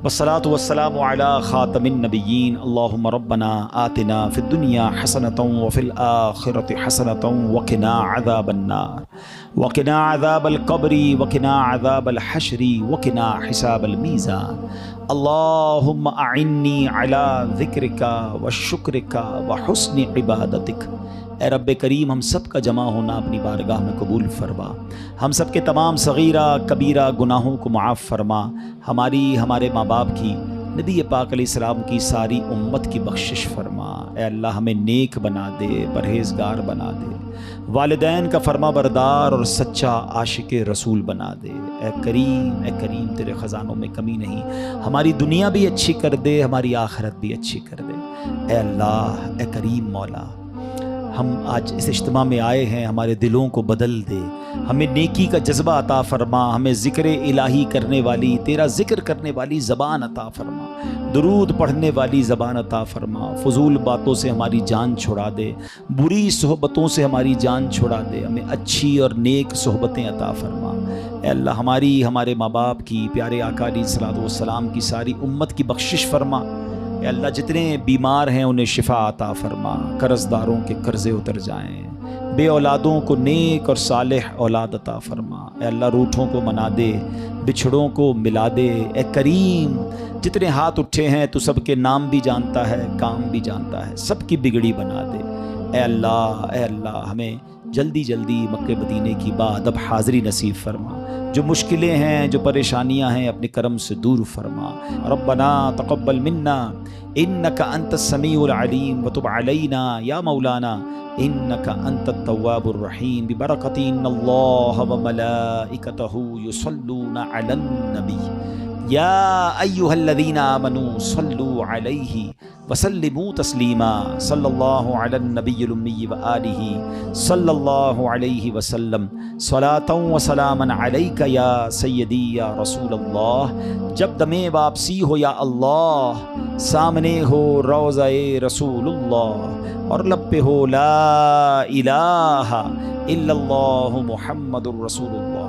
والصلاة والسلام علی خاتم النبیین۔ اللہم ربنا آتنا فی الدنیا حسنۃ وفی الآخرۃ حسنۃ وقنا عذاب النار، وقنا عذاب القبر، وقنا عذاب الحشر، وقنا حساب المیزان۔ اللہم اعنی علی ذکرک وشکرک وحسن عبادتک۔ اے رب کریم، ہم سب کا جمع ہونا اپنی بارگاہ میں قبول فرما، ہم سب کے تمام صغیرہ کبیرہ گناہوں کو معاف فرما، ہماری، ہمارے ماں باپ کی، نبی پاک علیہ السلام کی ساری امت کی بخشش فرما۔ اے اللہ ہمیں نیک بنا دے، پرہیزگار بنا دے، والدین کا فرما بردار اور سچا عاشق رسول بنا دے۔ اے کریم، اے کریم، تیرے خزانوں میں کمی نہیں، ہماری دنیا بھی اچھی کر دے، ہماری آخرت بھی اچھی کر دے۔ اے اللہ، اے کریم مولا، ہم آج اس اجتماع میں آئے ہیں، ہمارے دلوں کو بدل دے، ہمیں نیکی کا جذبہ عطا فرما، ہمیں ذکر الہی کرنے والی، تیرا ذکر کرنے والی زبان عطا فرما، درود پڑھنے والی زبان عطا فرما، فضول باتوں سے ہماری جان چھڑا دے، بری صحبتوں سے ہماری جان چھڑا دے، ہمیں اچھی اور نیک صحبتیں عطا فرما۔ اے اللہ ہماری، ہمارے ماں باپ کی، پیارے آقا علیہ الصلوۃ والسلام کی ساری امت کی بخشش فرما۔ اے اللہ جتنے بیمار ہیں انہیں شفا عطا فرما، قرض داروں کے قرضے اتر جائیں، بے اولادوں کو نیک اور صالح اولاد عطا فرما۔ اے اللہ روٹھوں کو منا دے، بچھڑوں کو ملا دے۔ اے کریم، جتنے ہاتھ اٹھے ہیں تو سب کے نام بھی جانتا ہے، کام بھی جانتا ہے، سب کی بگڑی بنا دے۔ اے اللہ، اے اللہ ہمیں جلدی جلدی مکہ مدینے کی بادب حاضری نصیب فرما، جو مشکلیں ہیں، جو پریشانیاں ہیں، اپنے کرم سے دور فرما۔ ربنا تقبل منا انک انت السمیع العلیم وتب علینا یا مولانا انک انت التواب الرحیم، ببرکۃ ان اللہ وملائکتہ یصلون علی النبی یا ایھا الذین آمنوا صلوا علیہ وسلموا تسلیما۔ صلی اللہ علی النبی الامی وآلہ صلی اللہ علیہ وسلم، صلاۃ و سلاما علیک یا سیدی یا رسول اللہ۔ جب دم واپسی ہو یا اللہ، سامنے ہو روضہ رسول اللہ، اور لب پہ ہو لا الہ الا اللہ محمد الرسول اللہ۔